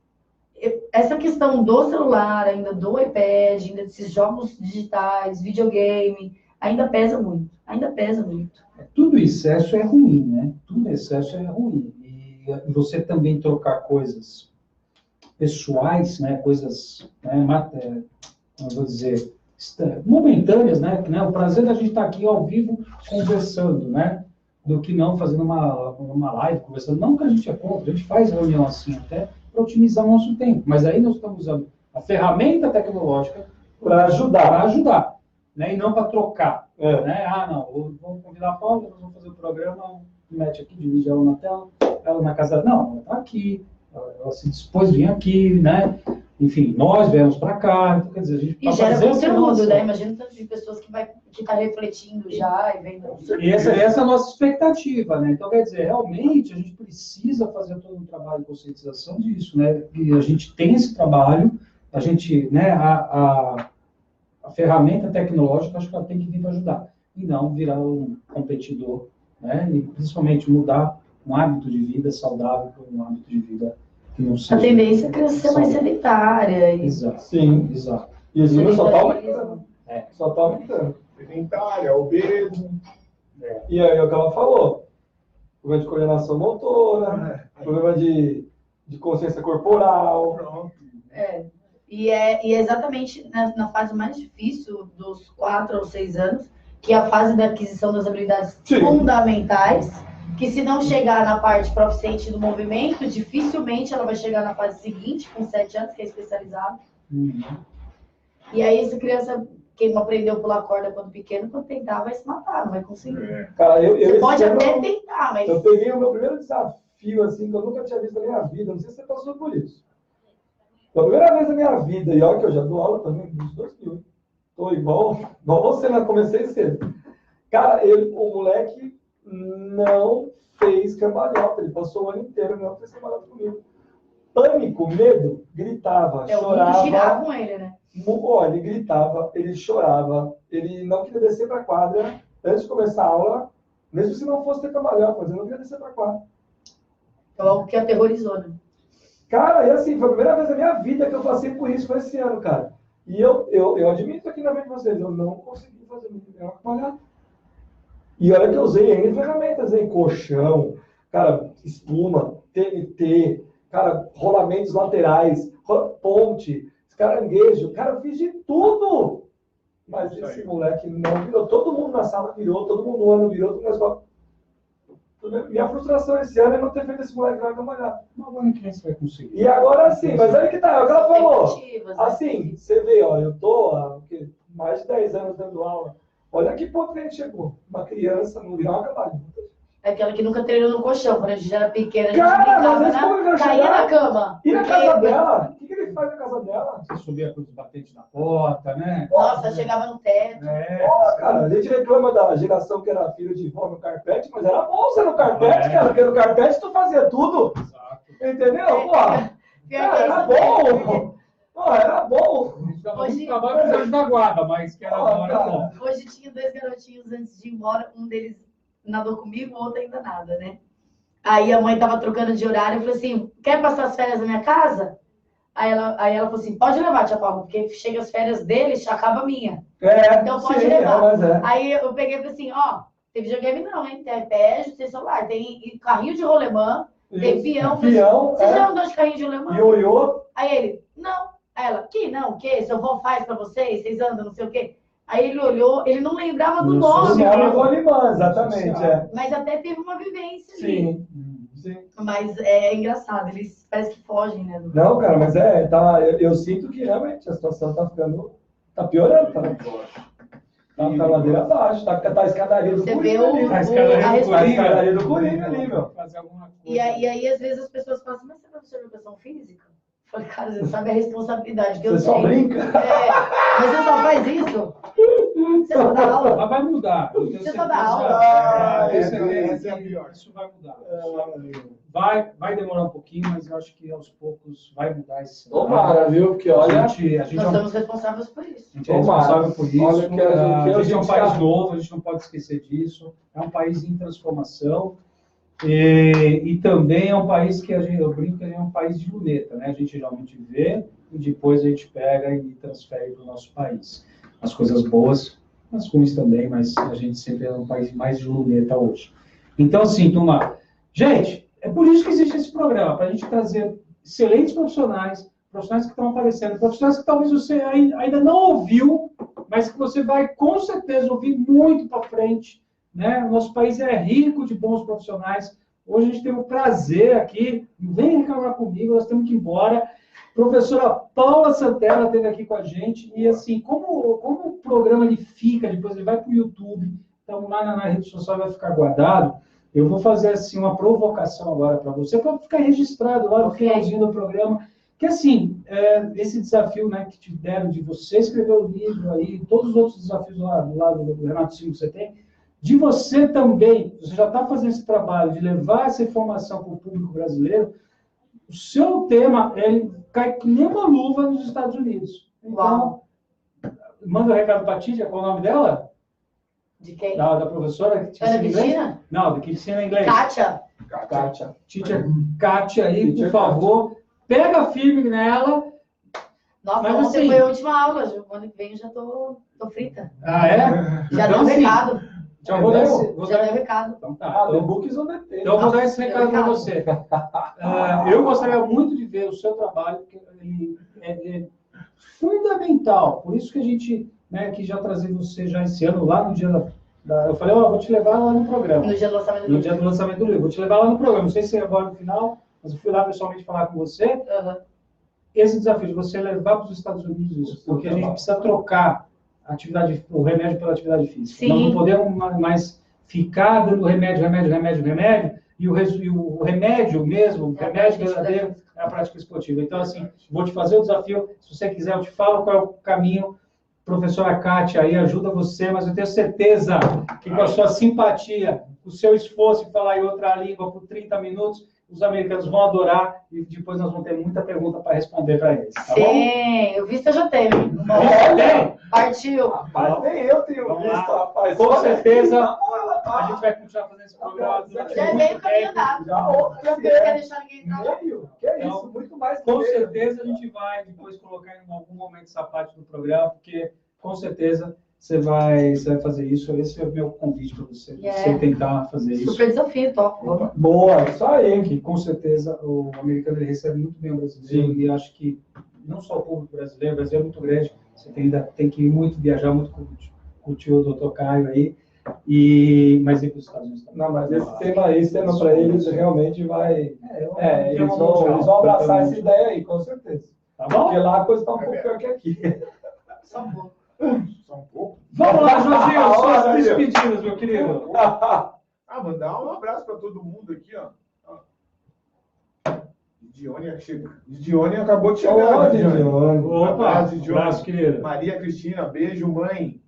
essa questão do celular, ainda do iPad, ainda desses jogos digitais, videogame, ainda pesa muito. Ainda pesa muito. Tudo excesso é ruim, né? Tudo excesso é ruim. E você também trocar coisas pessoais, né? Coisas, né? Como eu vou dizer, momentâneas, né? O prazer da gente estar aqui ao vivo conversando, né? Do que não fazendo uma live, conversando. Não que a gente é contra, a gente faz reunião assim até para otimizar o nosso tempo. Mas aí nós estamos usando a ferramenta tecnológica Para ajudar. Né? E não para trocar. É. Né? Vamos convidar a Paula, nós vamos fazer o programa, mete aqui, divide ela na tela, ela na casa. Não, ela está aqui, ela se dispôs a vir aqui, né? Enfim, nós viemos para cá, então, quer dizer, a gente E gera conteúdo, né? Imagina o tanto de pessoas que tá refletindo já e vendo. E essa é a nossa expectativa, né? Então, quer dizer, realmente a gente precisa fazer todo um trabalho de conscientização disso, né? E a gente tem esse trabalho, a gente, né, a ferramenta tecnológica, acho que ela tem que vir para ajudar, e não virar um competidor, né? E principalmente mudar um hábito de vida saudável para um hábito de vida que não seja... A tendência é a criança ser mais sedentária. Exato. Sim. Exato. E os números só estão aumentando. É. Só está aumentando. Sedentária, obeso. E aí é o que ela falou. Problema de coordenação motora, problema de consciência corporal. Pronto. E é exatamente na fase mais difícil, dos 4 aos 6 anos, que é a fase da aquisição das habilidades Sim. fundamentais, que se não chegar na parte proficiente do movimento, dificilmente ela vai chegar na fase seguinte, com 7 anos, que é especializado. Uhum. E aí essa criança, quem não aprendeu a pular corda quando pequeno, quando tentar, vai se matar, não vai conseguir. Cara, Você pode esse até ano, tentar, mas... eu peguei o meu primeiro desafio, assim, que eu nunca tinha visto na minha vida. Não sei se você passou por isso. Pela primeira vez na minha vida, e olha que eu já dou aula também, desde 2000. Tô igual você, né? Comecei cedo. Cara, o moleque não fez cambalhota. Ele passou o ano inteiro não fez cambalhota comigo. Pânico, medo, gritava, É o mundo chorava. girar com ele, né? Ele gritava, ele chorava, ele não queria descer para a quadra antes de começar a aula, mesmo se não fosse ter trabalhado, mas ele não queria descer para a quadra. É algo que aterrorizou, né? Cara, e assim, foi a primeira vez na minha vida que eu passei por isso, foi esse ano, cara. E eu admito aqui na frente de vocês, eu não consegui fazer muito bem trabalhar. E olha que eu usei ainda ferramentas, hein? Colchão, cara, espuma, TNT, cara, rolamentos laterais, ponte, caranguejo, cara, eu fiz de tudo. Mas esse moleque não virou. Todo mundo na sala virou, todo mundo no ano virou, todo mundo. Minha frustração esse ano é não ter feito esse moleque lá trabalhar. Mas agora que você vai conseguir. E agora sim, mas olha que tá, é o que ela falou. Né? Assim, você vê, ó, eu tô há mais de 10 anos dando aula. Olha que ponto que a gente chegou. Uma criança não virar uma cabalha. É aquela que nunca treinou no colchão. Quando a gente era pequena, a gente Cara, brincava, caía na cama. E na casa dela? O que ele faz na casa dela? Você subia com os batentes na porta, né? Nossa, chegava no teto. Pô, cara, a gente reclama da geração que era filho de vó no carpete, mas era bom ser no carpete, cara, porque no carpete tu fazia tudo. Exato. Entendeu? Pô, cara, era bom. Pô, era bom. Hoje trabalho da guarda, mas que era bom. Hoje tinha 2 garotinhos antes de ir embora, um deles nadou comigo, o outro ainda nada, né? Aí a mãe tava trocando de horário, eu falei assim, quer passar as férias na minha casa? Aí ela falou assim, pode levar, tia Paula, porque chega as férias deles, acaba a minha. Então pode levar. Aí eu peguei e falei assim, ó, tem videogame não, hein? Tem iPad, tem celular, tem carrinho de rolemã, tem peão. Você já andou de carrinho de rolemã? Ioiô. Aí ele, não. Aí ela, que não, o quê? Seu avô faz pra vocês, vocês andam, não sei o quê. Aí ele olhou, ele não lembrava do nome. Exatamente, Mas até teve uma vivência ali. Sim. Mas é engraçado, eles parecem que fogem, né? Não, cara, mas eu sinto que realmente a situação tá piorando, tá ladeira abaixo, tá a escadaria do Coringa. A escadaria do Coringa ali, meu. E aí, às vezes, as pessoas falam assim, mas você é professor de educação física? Eu falei, cara, você sabe a responsabilidade que eu tenho. Você só brinca? Mas você só faz isso? Você só dá aula? Mas vai mudar. Você só dá aula? Isso vai mudar. Vai demorar um pouquinho, mas eu acho que aos poucos vai mudar esse cenário. Tomara, viu? Porque olha, nós somos responsáveis por isso. A gente é responsável por isso. Olha que a gente é um país novo, a gente não pode esquecer disso. É um país em transformação. E também é um país que eu brinco que é um país de luneta, né? A gente geralmente vê e depois a gente pega e transfere para o nosso país. As coisas boas, as ruins também, mas a gente sempre é um país mais de luneta hoje. Então, assim, turma, gente, é por isso que existe esse programa, para a gente trazer excelentes profissionais que estão aparecendo, profissionais que talvez você ainda não ouviu, mas que você vai com certeza ouvir muito para frente. Né? O nosso país é rico de bons profissionais. Hoje a gente tem o prazer aqui, vem reclamar comigo, nós temos que ir embora. Professora Paula Santella esteve aqui com a gente. E assim, como o programa ele fica, depois ele vai para o YouTube, então lá na rede social vai ficar guardado, eu vou fazer assim, uma provocação agora para você, para ficar registrado lá no finalzinho do programa. Que assim, esse desafio, né, que te deram de você escrever o livro aí, todos os outros desafios lá do Renato Silva que você tem, de você também, você já está fazendo esse trabalho de levar essa informação para o público brasileiro, o seu tema, ele cai que nem uma luva nos Estados Unidos. Então, manda um recado para a Títia, qual é o nome dela? De quem? Da professora que te ensina inglês? Não, que te ensina inglês. Kátia. Títia Kátia aí, por favor, pega firme nela. Nossa, mas ontem foi a última aula, o ano que vem eu já tô frita. Ah, é? Já deu recado. Já vou dar esse recado. Então, tá. Então eu vou dar esse recado para você. Eu gostaria muito de ver o seu trabalho, porque ele é fundamental. Por isso que a gente, né, que já trazer você já esse ano, lá no dia eu falei, vou te levar lá no programa. No dia do lançamento do livro. No dia do lançamento do livro. Vou te levar lá no programa. Não sei se é agora no final, mas eu fui lá pessoalmente falar com você. Uhum. Esse desafio de você levar para os Estados Unidos isso, porque a gente precisa trocar o remédio pela atividade física. Sim. Nós não podemos mais ficar dando remédio, e o remédio mesmo, o remédio verdadeiro é a prática esportiva. Então, assim, vou te fazer o desafio, se você quiser, eu te falo qual é o caminho. Professora Kátia aí ajuda você, mas eu tenho certeza que com a sua simpatia, o seu esforço em falar em outra língua por 30 minutos, os americanos vão adorar e depois nós vamos ter muita pergunta para responder para eles. Tá bom? Sim, eu vi, você já teve. Olha! Partiu. Rapaz, nem eu tenho Vamos visto, lá. rapaz. Com certeza, A a gente vai continuar fazendo esse programa durante Já é muito meio caminho tempo. andado. Já Não quer deixar ninguém entrar. meio? Que é Então, isso? Muito mais que Com meio. certeza a gente vai depois colocar em algum momento essa parte do programa, porque com certeza você vai fazer isso. Esse é o meu convite para você, você tentar fazer isso. Super desafio, top. Boa, isso aí. Que com certeza o americano ele recebe muito bem o brasileiro e acho que não só o público brasileiro, o Brasil é muito grande, você ainda tem que ir muito viajar, muito curtir o Dr. Caio aí, mas ir para os Estados Unidos também. Não, mas esse tema para eles realmente vai. Eles vão abraçar essa ideia aí, com certeza. Tá bom? Porque lá a coisa está um pouco pior que aqui. Só um pouco. Só um pouco. Vamos lá, Jorginho, Olha suas aí. despedidas, meu querido. Mandar um abraço para todo mundo aqui, ó. Dione acabou de chegar. Dione. Opa, Dione. abraço, querido. Maria Cristina, beijo, mãe.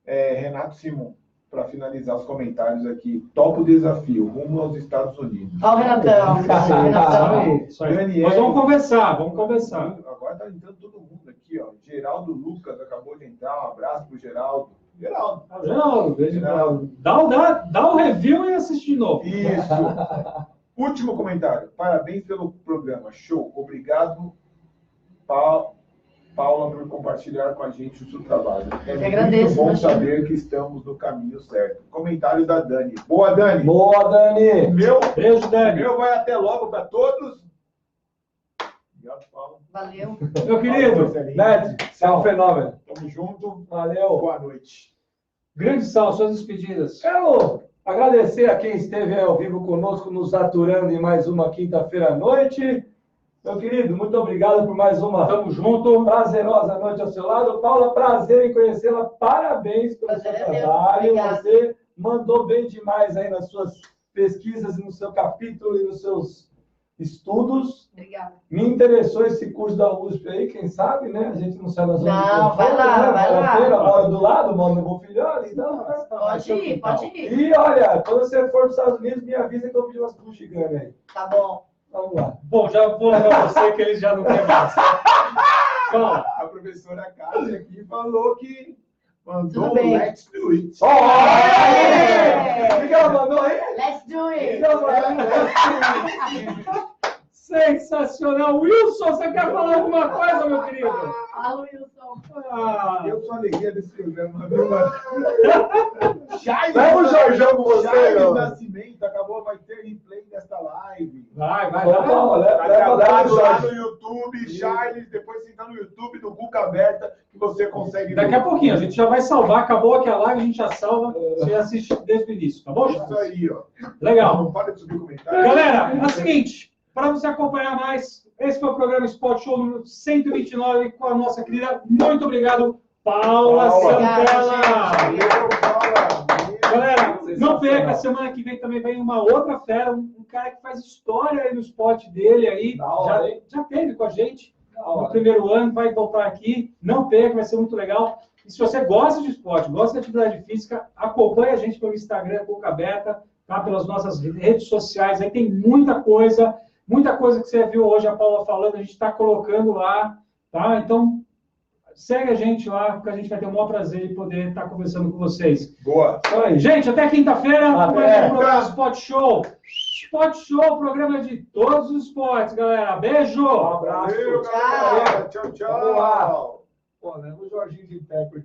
Renato Simon, para finalizar os comentários aqui. Topa o desafio, rumo aos Estados Unidos. Olha o Renatão. Renatão. Isso aí. Daniel. Nós vamos conversar. Agora tá entrando todo mundo aqui, ó. Geraldo Lucas acabou de entrar. Um abraço pro Geraldo. Geraldo. Geraldo, beijo, Geraldo. dá o review e assiste de novo. Isso. Último comentário. Parabéns pelo programa. Show. Obrigado, Paula, por compartilhar com a gente o seu trabalho. Eu que agradeço, muito bom imagina. saber que estamos no caminho certo. Comentário da Dani. Boa, Dani. Boa, Dani. Beijo, Dani. Meu vai até logo para todos. Obrigado, Paula. Valeu. Meu querido, Ned, você é um fenômeno. Tamo junto. Valeu. Boa noite. grande Sal, suas despedidas. Quero agradecer a quem esteve aí ao vivo conosco, nos aturando em mais uma quinta-feira à noite. Meu querido, muito obrigado por mais uma Tamo junto. prazerosa noite ao seu lado. Paula, prazer em conhecê-la. Parabéns pelo seu Prazer é meu. trabalho. Obrigada. Você mandou bem demais aí nas suas pesquisas, no seu capítulo e nos seus estudos. Obrigada. Me interessou esse curso da USP aí, quem sabe, né? A gente não sai da zona de Não, conforto, vai lá, né? vai Vale a lá. pena, moro do lado, moro no Bom Filhole, então, né? Pode ir, pode ir. E olha, quando você for para os Estados Unidos, me avisa que eu pedi umas bugigangas aí. Tá bom. Vamos lá. Bom, já vou levar você que eles já não querem mais. Fala. A professora Cássia aqui falou que mandou Tudo bem. let's do it. O É. que ela mandou aí? Let's do O que it. ela mandou? Sensacional. Wilson, você quer falar alguma coisa, meu querido? Fala, Wilson. Eu sou a alegria desse programa, viu, mano? Leva o Jorjão com você, Charles meu. Nascimento acabou, vai ter replay desta live. Vai. Leva Tá leva gravado o lá Jorge. no YouTube, Charles, depois você tá no YouTube do Cuca Aberta, que você consegue Daqui ver. a pouquinho, a gente já vai salvar. Acabou aqui a live, a gente já salva. Você assiste desde o início, tá bom? Isso aí, ó. Legal. Não para de subir comentário. Galera, é o seguinte, para você acompanhar mais, esse foi o programa Spot Show número 129 com a nossa querida, muito obrigado, Paula Santella. Valeu, Paula. Galera, não perca, semana que vem também vem uma outra fera, um cara que faz história aí no spot dele aí, Da hora, hein? já teve com a gente Da no hora. primeiro ano, vai voltar aqui, não perca, vai ser muito legal. E se você gosta de esporte, gosta de atividade física, acompanhe a gente pelo Instagram, Boca Aberta, tá? Pelas nossas redes sociais, aí tem muita coisa que você viu hoje a Paula falando, a gente está colocando lá, tá? Então, segue a gente lá, porque a gente vai ter o maior prazer em poder estar conversando com vocês. Boa. Isso aí. Gente, até quinta-feira, Até. mais um programa Spot Show. Spot Show, programa de todos os esportes, galera. Beijo! Um abraço. Valeu, galera. Tchau, Vamos lá. tchau. Pô, leva o Jorginho de Pepper.